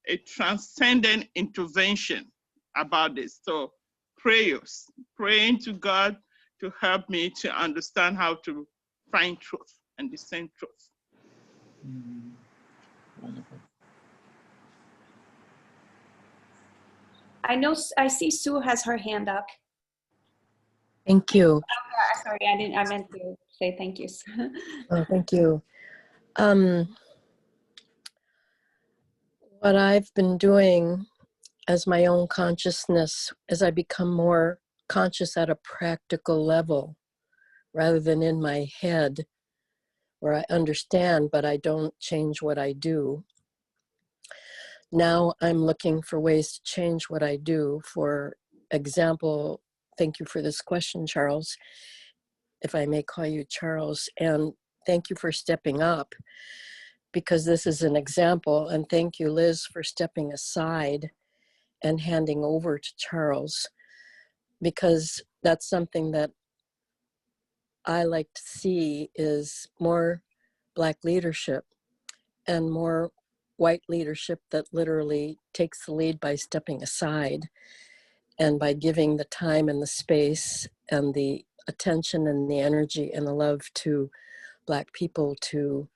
a transcendent intervention about this. So praying to God to help me to understand how to find truth and discern truth. Wonderful. I see Sue has her hand up. Thank you. Sorry, I meant to say thank you. Oh, thank you. What I've been doing as my own consciousness, as I become more conscious at a practical level, rather than in my head, where I understand, but I don't change what I do. Now I'm looking for ways to change what I do. For example, thank you for this question, Charles, if I may call you Charles, and thank you for stepping up, because this is an example, and thank you, Liz, for stepping aside and handing over to Charles, because that's something that I like to see is more Black leadership and more white leadership that literally takes the lead by stepping aside and by giving the time and the space and the attention and the energy and the love to Black people to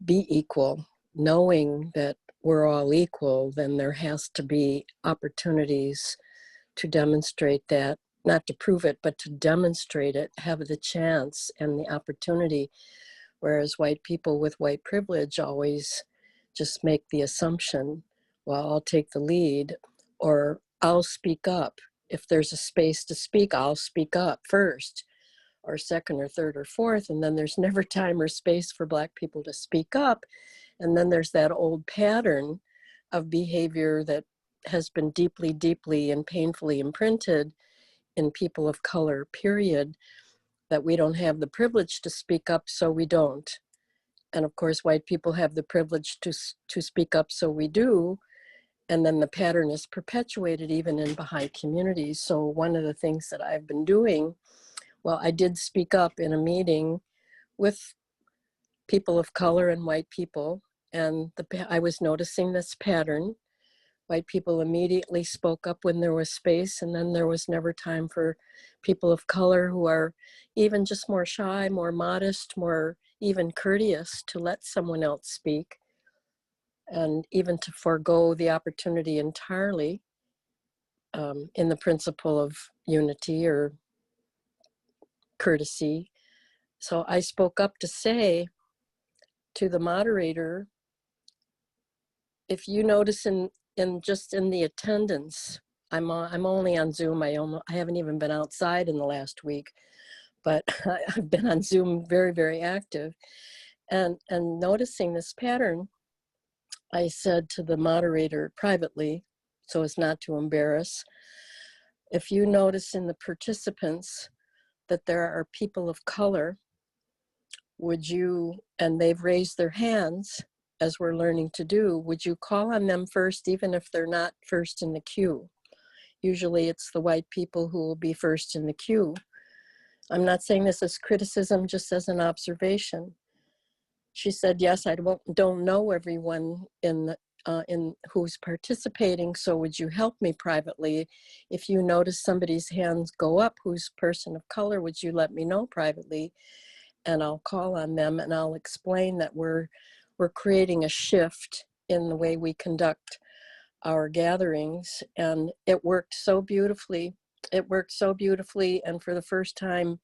be equal, knowing that we're all equal. Then there has to be opportunities to demonstrate that, not to prove it, but to demonstrate it, have the chance and the opportunity. Whereas white people with white privilege always just make the assumption, well, I'll take the lead, or I'll speak up. If there's a space to speak, I'll speak up first, or second, or third, or fourth, and then there's never time or space for Black people to speak up. And then there's that old pattern of behavior that has been deeply, deeply and painfully imprinted in people of color, period, that we don't have the privilege to speak up, so we don't. And of course, white people have the privilege to speak up, so we do. and then the pattern is perpetuated even in Baha'i communities. So one of the things that I've been doing, well, I did speak up in a meeting with people of color and white people, and I was noticing this pattern. White people immediately spoke up when there was space, and then there was never time for people of color who are even just more shy, more modest, more even courteous to let someone else speak, and even to forego the opportunity entirely in the principle of unity or courtesy. So I spoke up to say to the moderator, if you notice in just in the attendance, I'm only on Zoom. I haven't even been outside in the last week, but I've been on Zoom very, very active, and noticing this pattern, I said to the moderator privately, so as not to embarrass, if you notice in the participants that there are people of color, would you, and they've raised their hands, as we're learning to do, would you call on them first, even if they're not first in the queue? Usually it's the white people who will be first in the queue. I'm not saying this as criticism, just as an observation. She said, yes, I don't know everyone in who's participating, so would you help me privately? If you notice somebody's hands go up who's person of color, would you let me know privately? And I'll call on them and I'll explain that we're creating a shift in the way we conduct our gatherings. And it worked so beautifully. It worked so beautifully. And for the first time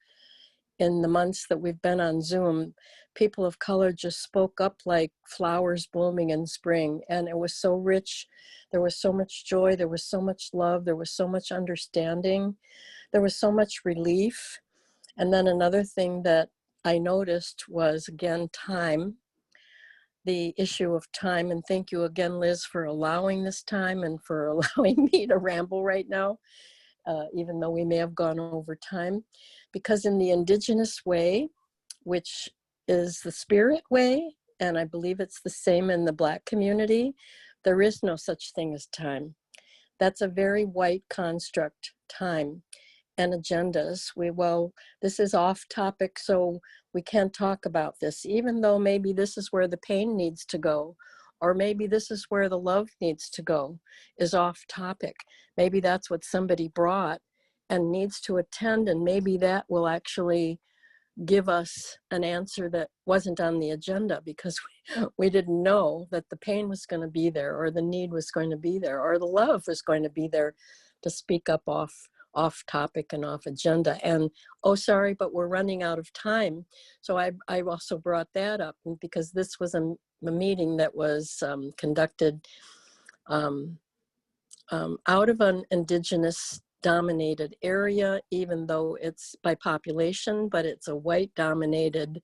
in the months that we've been on Zoom, people of color just spoke up like flowers blooming in spring. And it was so rich. There was so much joy. There was so much love. There was so much understanding. There was so much relief. And then another thing that I noticed was, again, time. The issue of time, and thank you again, Liz, for allowing this time and for allowing me to ramble right now, even though we may have gone over time, because in the indigenous way, which is the spirit way, and I believe it's the same in the Black community, there is no such thing as time. That's a very white construct, time and agendas. Well, this is off topic, so we can't talk about this, even though maybe this is where the pain needs to go, or maybe this is where the love needs to go, is off topic. Maybe that's what somebody brought and needs to attend, and maybe that will actually give us an answer that wasn't on the agenda, because we didn't know that the pain was going to be there, or the need was going to be there, or the love was going to be there to speak up off topic and off agenda. And oh, sorry, but we're running out of time. So I also brought that up because this was a meeting that was conducted out of an indigenous dominated area, even though it's by population, but it's a white dominated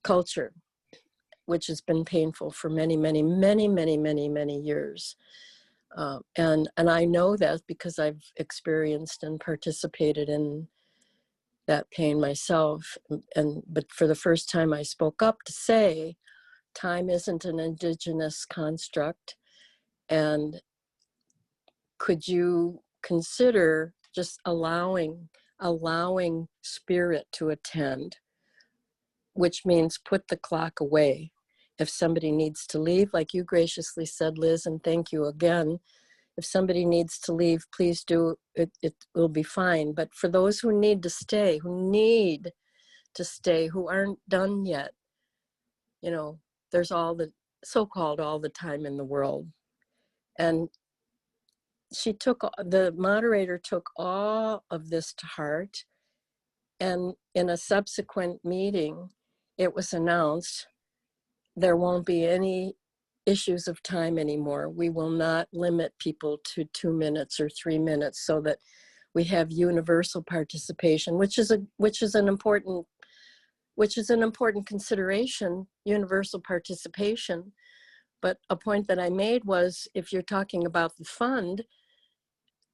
culture, which has been painful for many, many, many, many, many, many years. And I know that because I've experienced and participated in that pain myself. But for the first time, I spoke up to say, time isn't an indigenous construct. And could you consider just allowing spirit to attend, which means put the clock away. If somebody needs to leave, like you graciously said, Liz, and thank you again. If somebody needs to leave, please do. It will be fine. But for those who need to stay, who aren't done yet, you know, there's all the so-called all the time in the world. And the moderator took all of this to heart. And in a subsequent meeting, it was announced there won't be any issues of time anymore. We will not limit people to 2 minutes or 3 minutes, so that we have universal participation, which is an important consideration, universal participation. But a point that I made was, if you're talking about the fund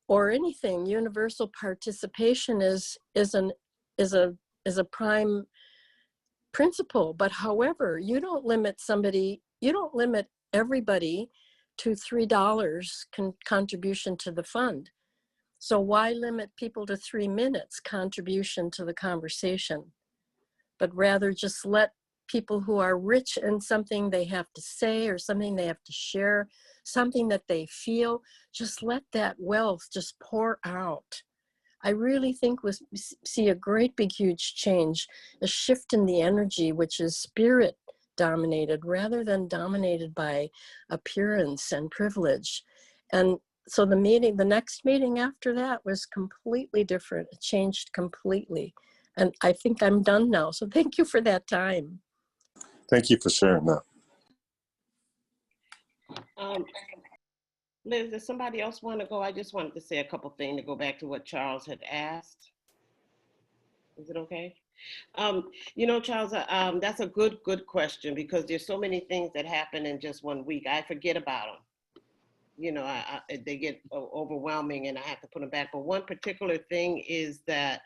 or anything, universal participation is a prime principle. But however, you don't limit everybody to $3 contribution to the fund. So why limit people to 3 minutes contribution to the conversation, but rather just let people who are rich in something they have to say or something they have to share, something that they feel, just let that wealth just pour out. I really think we see a great big huge change, a shift in the energy, which is spirit dominated rather than dominated by appearance and privilege. And so the next meeting after that was completely different. It changed completely. And I think I'm done now. So thank you for that time. Thank you for sharing that. Liz, does somebody else want to go? I just wanted to say a couple things to go back to what Charles had asked. Is it okay? You know, Charles, that's a good question, because there's so many things that happen in just 1 week. I forget about them. You know, they get overwhelming and I have to put them back. But one particular thing is that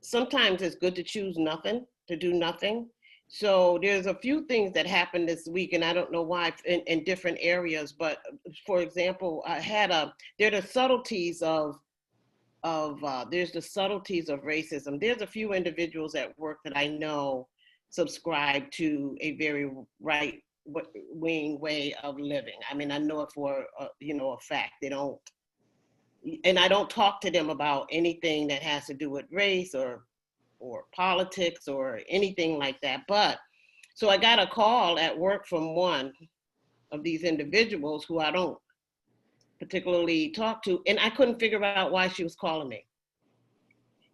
sometimes it's good to choose nothing, to do nothing. So there's a few things that happened this week, and I don't know why in different areas, but for example, there are the subtleties there's the subtleties of racism. There's a few individuals at work that I know subscribe to a very right-wing way of living. I mean, I know it for, a fact. They don't, and I don't talk to them about anything that has to do with race or politics or anything like that. But so I got a call at work from one of these individuals who I don't particularly talk to, and I couldn't figure out why she was calling me.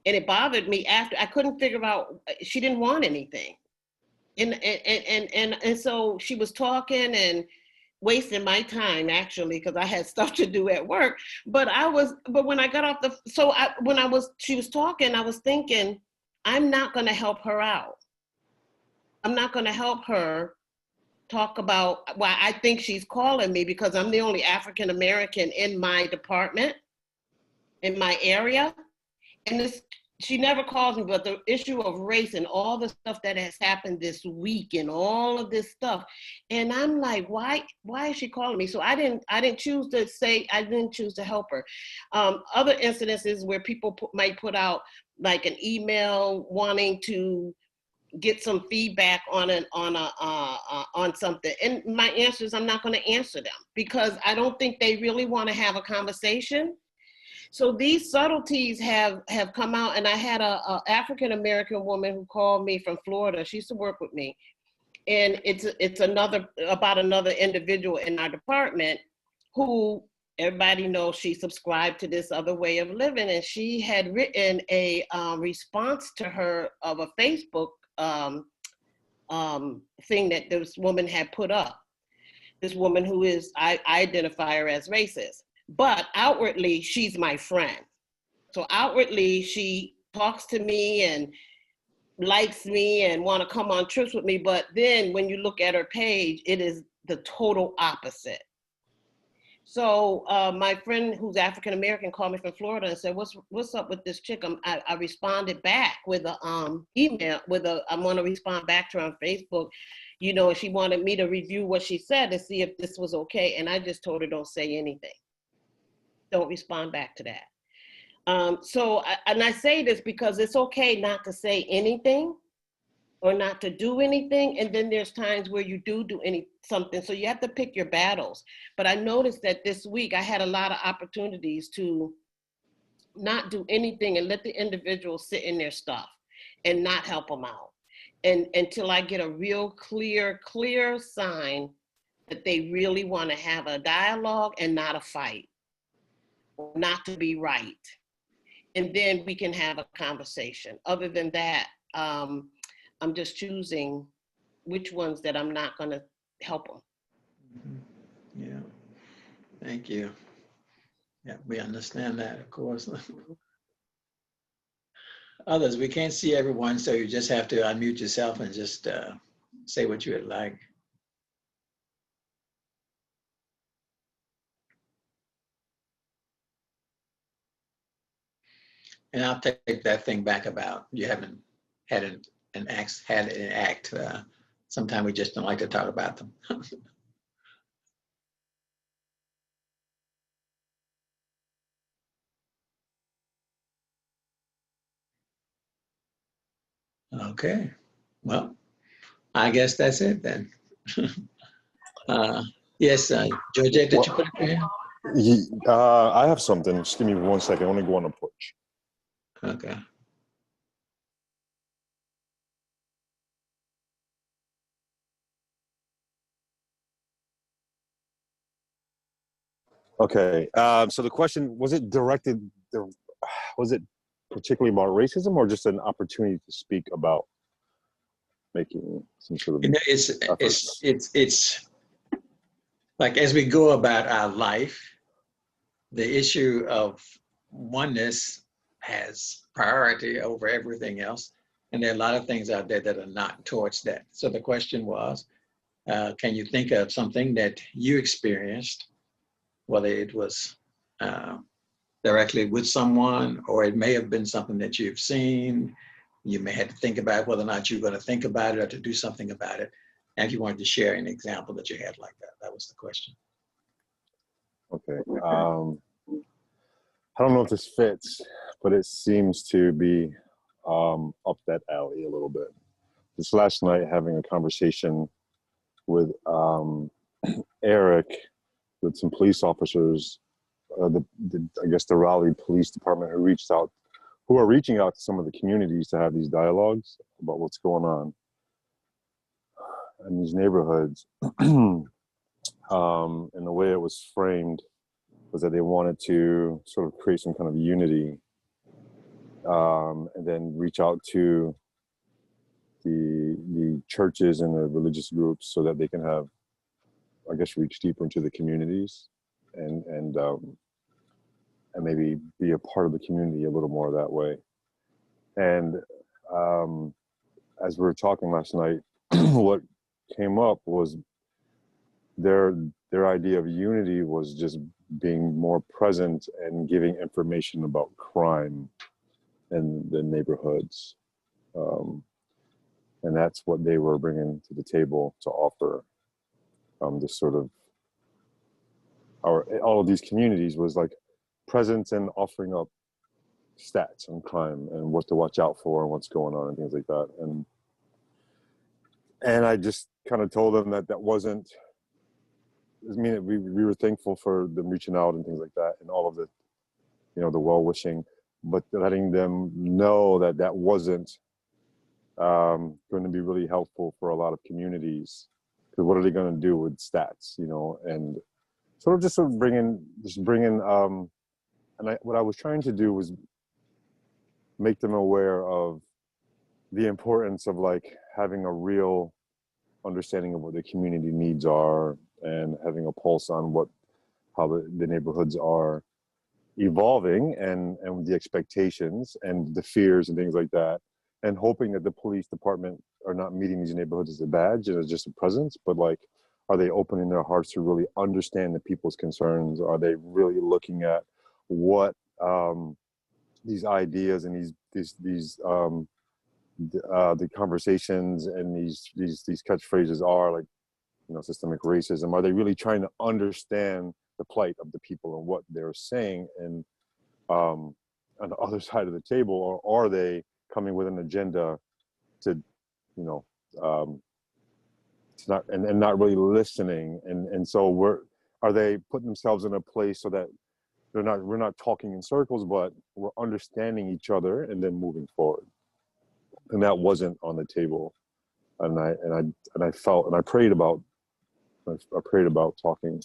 And it bothered me after. I couldn't figure out, she didn't want anything. And so she was talking and wasting my time, actually, because I had stuff to do at work. But when I got off she was talking, I was thinking, I'm not going to help her out. I'm not going to help her talk about why I think she's calling me, because I'm the only African American in my department, in my area. And she never calls me, but the issue of race and all the stuff that has happened this week and all of this stuff. And I'm like, why is she calling me? So I didn't choose to help her. Other incidences where people might put out like an email wanting to get some feedback on something, and my answer is I'm not going to answer them, because I don't think they really want to have a conversation. So these subtleties have come out, and I had a African American woman who called me from Florida. She used to work with me, and it's about another individual in our department who everybody knows she subscribed to this other way of living, and she had written a response to her of a Facebook thing that this woman had put up. This woman who is, I identify her as racist, but outwardly she's my friend. So outwardly she talks to me and likes me and want to come on trips with me, but then when you look at her page, it is the total opposite. So my friend who's African American called me from Florida and said, "What's up with this chick?" I responded back with a email I want to respond back to her on Facebook, and she wanted me to review what she said to see if this was okay, and I just told her, don't say anything, don't respond back to that. So I say this because it's okay not to say anything or not to do anything, and then there's times where you do something, so you have to pick your battles. But I noticed that this week I had a lot of opportunities to not do anything and let the individual sit in their stuff and not help them out, and until I get a real clear sign that they really want to have a dialogue and not a fight, or not to be right, and then we can have a conversation. Other than that, I'm just choosing which ones that I'm not going to help them. Yeah, thank you. Yeah, we understand that, of course. Others, we can't see everyone, so you just have to unmute yourself and just say what you would like. And I'll take that thing back about you haven't had an act. Sometimes we just don't like to talk about them. Okay, well, I guess that's it then. Yes, Georgette, did you put it in? I have something. Just give me 1 second. I want to go on the porch. Okay. Okay. So the question, was it particularly about racism or just an opportunity to speak about making some sort of it's like as we go about our life, the issue of oneness has priority over everything else. And there are a lot of things out there that are not towards that. So the question was, can you think of something that you experienced, whether it was directly with someone, or it may have been something that you've seen. You may have to think about whether or not you're going to think about it or to do something about it. And if you wanted to share an example that you had like that, that was the question. Okay. I don't know if this fits, but it seems to be up that alley a little bit. This last night, having a conversation with Eric, with some police officers, I guess the Raleigh Police Department, who are reaching out to some of the communities to have these dialogues about what's going on in these neighborhoods. And the way it was framed was that they wanted to sort of create some kind of unity, and then reach out to the churches and the religious groups so that they can have, I guess, reach deeper into the communities and maybe be a part of the community a little more that way. And as we were talking last night, what came up was their idea of unity was just being more present and giving information about crime in the neighborhoods. And that's what they were bringing to the table to offer. This sort of, all of these communities was like presence and offering up stats on crime and what to watch out for and what's going on and things like that. And I just kind of told them that wasn't, I mean, we were thankful for them reaching out and things like that and all of the, the well-wishing, but letting them know that wasn't going to be really helpful for a lot of communities. Because what are they going to do with stats, and sort of bringing, and what I was trying to do was make them aware of the importance of like having a real understanding of what the community needs are and having a pulse on how the neighborhoods are evolving and the expectations and the fears and things like that, and hoping that the police department are not meeting these neighborhoods as a badge and as just a presence, but like, are they opening their hearts to really understand the people's concerns? Are they really looking at what these ideas and the conversations and these catchphrases are, like, systemic racism? Are they really trying to understand the plight of the people and what they're saying and on the other side of the table, or are they coming with an agenda to to not really listening, and so are they putting themselves in a place so that we're not talking in circles, but we're understanding each other and then moving forward? And that wasn't on the table, and I felt, and I prayed about talking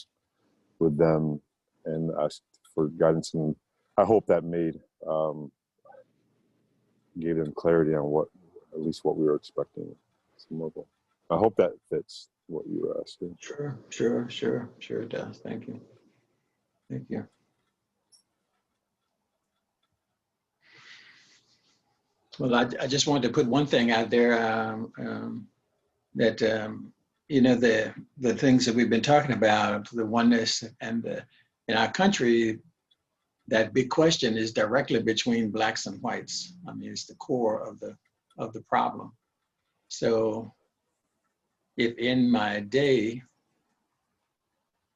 with them and asked for guidance, and I hope that gave them clarity on at least what we were expecting at some level. I hope that fits what you were asking. Sure it does. Thank you. Well, I just wanted to put one thing out there, that the things that we've been talking about, the oneness and in our country, that big question is directly between blacks and whites. I mean, it's the core of the problem. So if in my day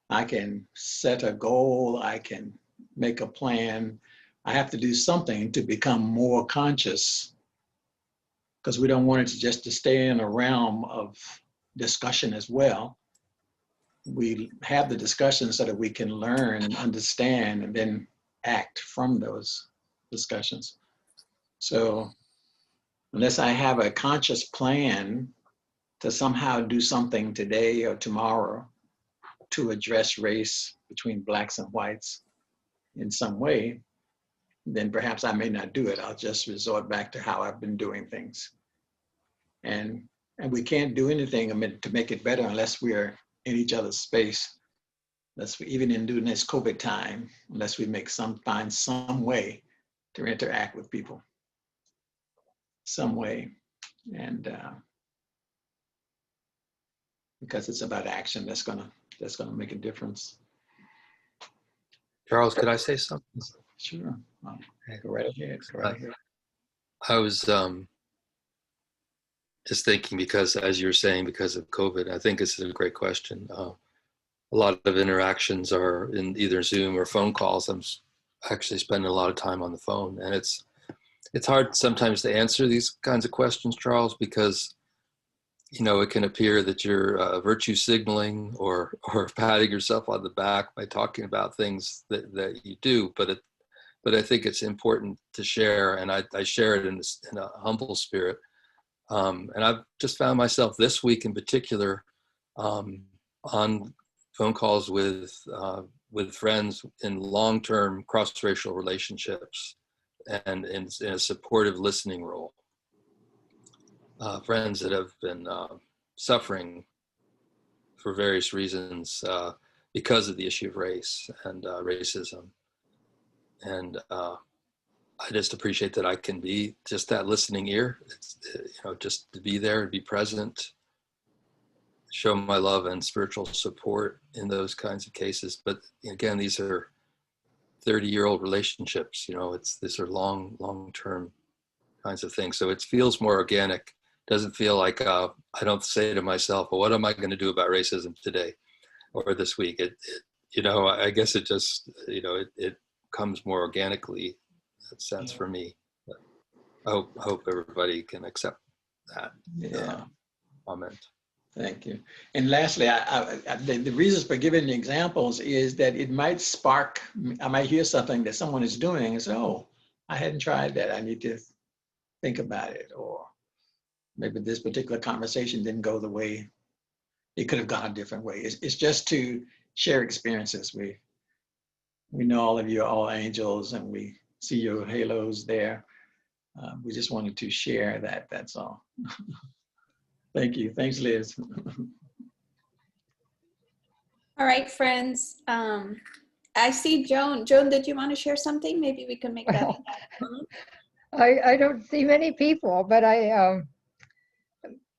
I can set a goal, I can make a plan, I have to do something to become more conscious because we don't want it to just to stay in a realm of discussion as well. We have the discussion so that we can learn and understand and then act from those discussions. So unless I have a conscious plan to somehow do something today or tomorrow to address race between blacks and whites in some way, then perhaps I may not do it. I'll just resort back to how I've been doing things. And we can't do anything to make it better unless we're in each other's space. Even in doing this COVID time, unless we find some way to interact with people, some way. And because it's about action that's gonna make a difference. Charles, could I say something? Sure. Go right ahead. Go right ahead. I was just thinking, because as you're saying, because of COVID, I think this is a great question. A lot of interactions are in either Zoom or phone calls. I'm actually spending a lot of time on the phone, and it's hard sometimes to answer these kinds of questions, Charles, because it can appear that you're virtue signaling or patting yourself on the back by talking about things that you do. But I think it's important to share, and I share it in a humble spirit. And I've just found myself this week in particular on phone calls with friends in long-term cross-racial relationships and in a supportive listening role. Friends that have been suffering for various reasons because of the issue of race and racism. And I just appreciate that I can be just that listening ear, just to be there and be present, show my love and spiritual support in those kinds of cases. But again, these are 30-year-old relationships, these are long-term kinds of things. So it feels more organic. Doesn't feel like I don't say to myself, well, what am I going to do about racism today or this week? I guess it just, it comes more organically in that sense for me. But I hope everybody can accept that comment. Thank you. And lastly, the reasons for giving the examples is that it might spark, I might hear something that someone is doing and say, oh, I hadn't tried that. I need to think about it. Or maybe this particular conversation didn't go the way it could have gone a different way. It's just to share experiences. We know all of you are all angels and we see your halos there. We just wanted to share that, that's all. Thank you. Thanks, Liz. All right, friends. I see Joan. Joan, did you want to share something? Maybe we can make that. I don't see many people, but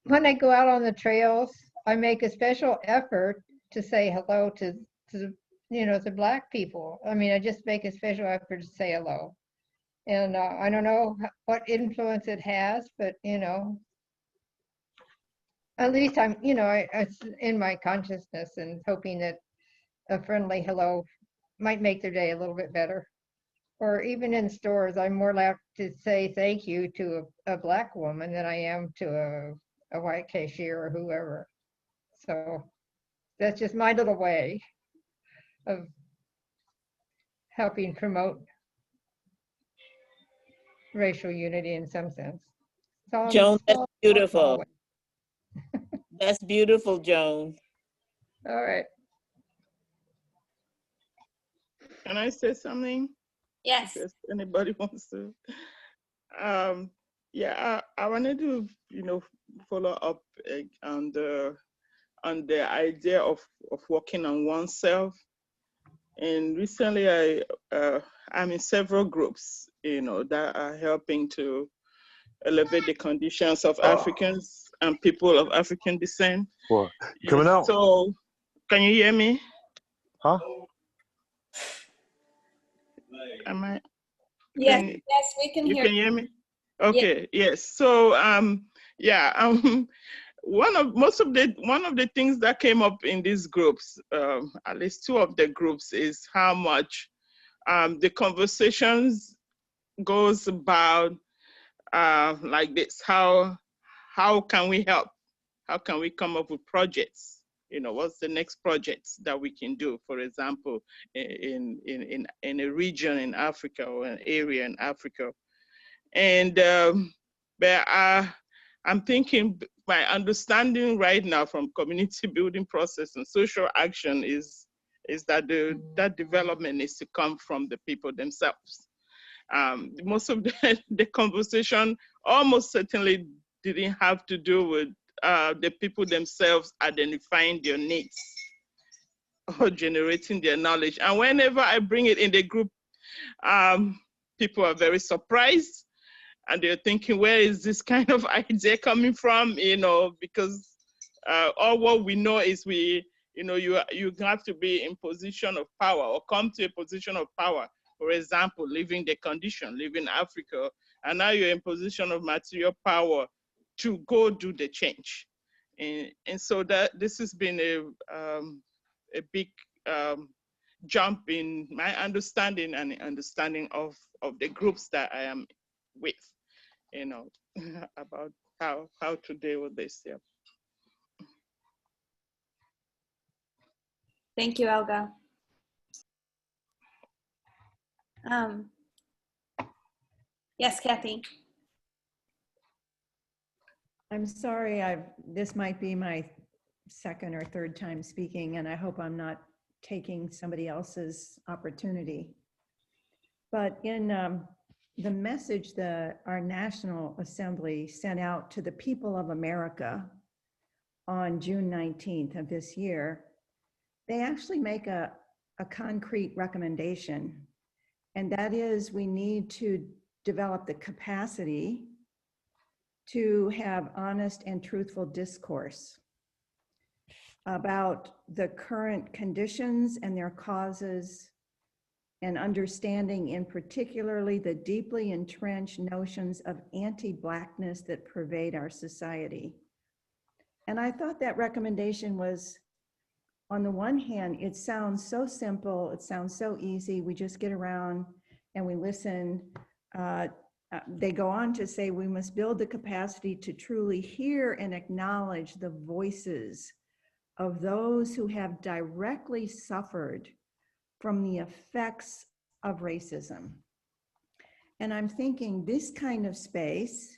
when I go out on the trails, I make a special effort to say hello to the Black people. I mean, I just make a special effort to say hello. And I don't know what influence it has, but at least I'm, it's in my consciousness and hoping that a friendly hello might make their day a little bit better. Or even in stores, I'm more apt to say thank you to a Black woman than I am to a white cashier or whoever. So that's just my little way of helping promote racial unity in some sense. So Joan, that's beautiful. That's beautiful, Joan. All right. Can I say something? Yes. If anybody wants to. Yeah, I wanted to, follow up on the idea of working on oneself. And recently, I'm in several groups, that are helping to elevate the conditions of Africans and people of African descent. What? Coming out. So, can you hear me? Huh? Am I? Yes, we can hear. You can hear me? Okay, yes. So, one of the things that came up in these groups, at least two of the groups, is how much the conversations goes about like this? How can we help? How can we come up with projects? You know, what's the next projects that we can do? For example, in a region in Africa or an area in Africa. And but I'm thinking my understanding right now from community building process and social action is that that development needs to come from the people themselves. Most of the conversation almost certainly didn't have to do with the people themselves identifying their needs or generating their knowledge. And whenever I bring it in the group, people are very surprised and they're thinking, where is this kind of idea coming from? You know, because all what we know is you have to be in position of power or come to a position of power. For example, leaving the condition, leaving Africa, and now you're in position of material power to go do the change. And so that this has been a big jump in my understanding and understanding of the groups that I am with, you know, about how to deal with this. Yeah. Thank you, Elga. Yes, Kathy. I'm sorry, this might be my second or third time speaking, and I hope I'm not taking somebody else's opportunity. But in the message that our National Assembly sent out to the people of America on June 19th of this year, they actually make a concrete recommendation, and that is we need to develop the capacity to have honest and truthful discourse about the current conditions and their causes, and understanding in particularly the deeply entrenched notions of anti-Blackness that pervade our society. And I thought that recommendation was, on the one hand, it sounds so simple, it sounds so easy, we just get around and we listen. They go on to say we must build the capacity to truly hear and acknowledge the voices of those who have directly suffered from the effects of racism. And I'm thinking this kind of space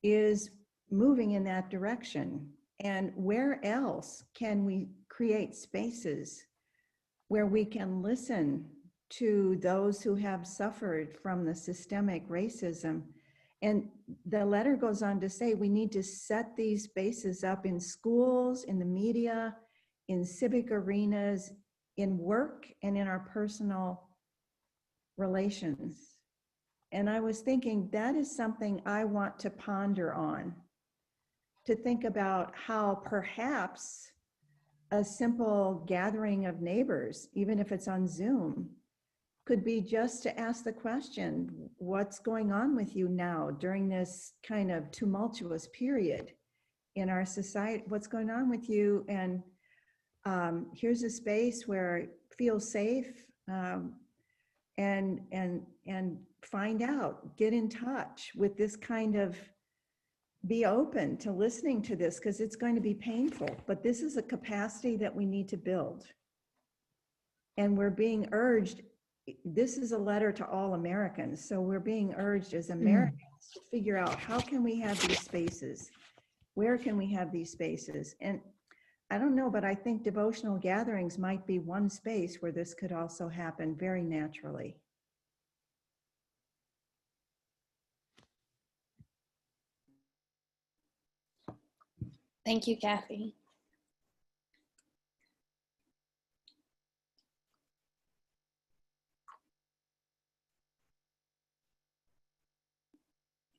is moving in that direction. And where else can we create spaces where we can listen to those who have suffered from the systemic racism? And the letter goes on to say we need to set these spaces up in schools, in the media, in civic arenas, in work, and in our personal relations. And I was thinking that is something I want to ponder on, to think about how perhaps a simple gathering of neighbors, even if it's on Zoom, could be just to ask the question, what's going on with you now during this kind of tumultuous period in our society? What's going on with you? And here's a space where feel safe, and find out, get in touch with this kind of, be open to listening to this, because it's going to be painful, but this is a capacity that we need to build. And we're being urged, this is a letter to all Americans, so we're being urged as Americans to figure out how can we have these spaces? Where can we have these spaces? And I don't know, but I think devotional gatherings might be one space where this could also happen very naturally. Thank you, Kathy.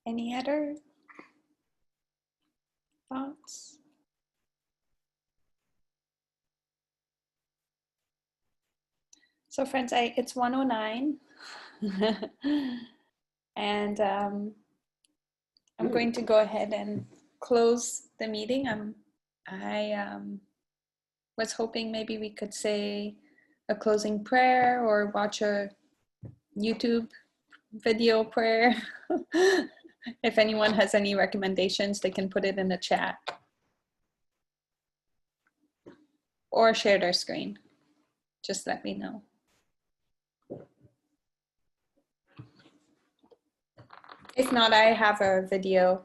Any other thoughts? So friends, it's 1:09 and I'm going to go ahead and close the meeting. I was hoping maybe we could say a closing prayer or watch a YouTube video prayer. If anyone has any recommendations, they can put it in the chat or share their screen. Just let me know. If not, I have a video.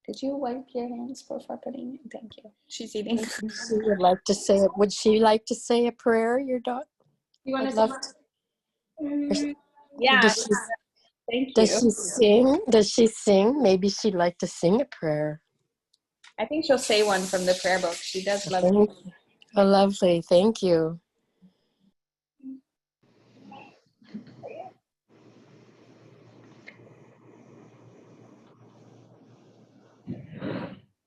Did you wipe your hands before putting it? Thank you. She's eating. She would like to say it. Would she like to say a prayer, your daughter? You want I'd to love say? Yeah. Does she, Thank you. does she sing? Does she sing? Maybe she'd like to sing a prayer. I think she'll say one from the prayer book. She does love Thank it. you. Oh, lovely. Thank you.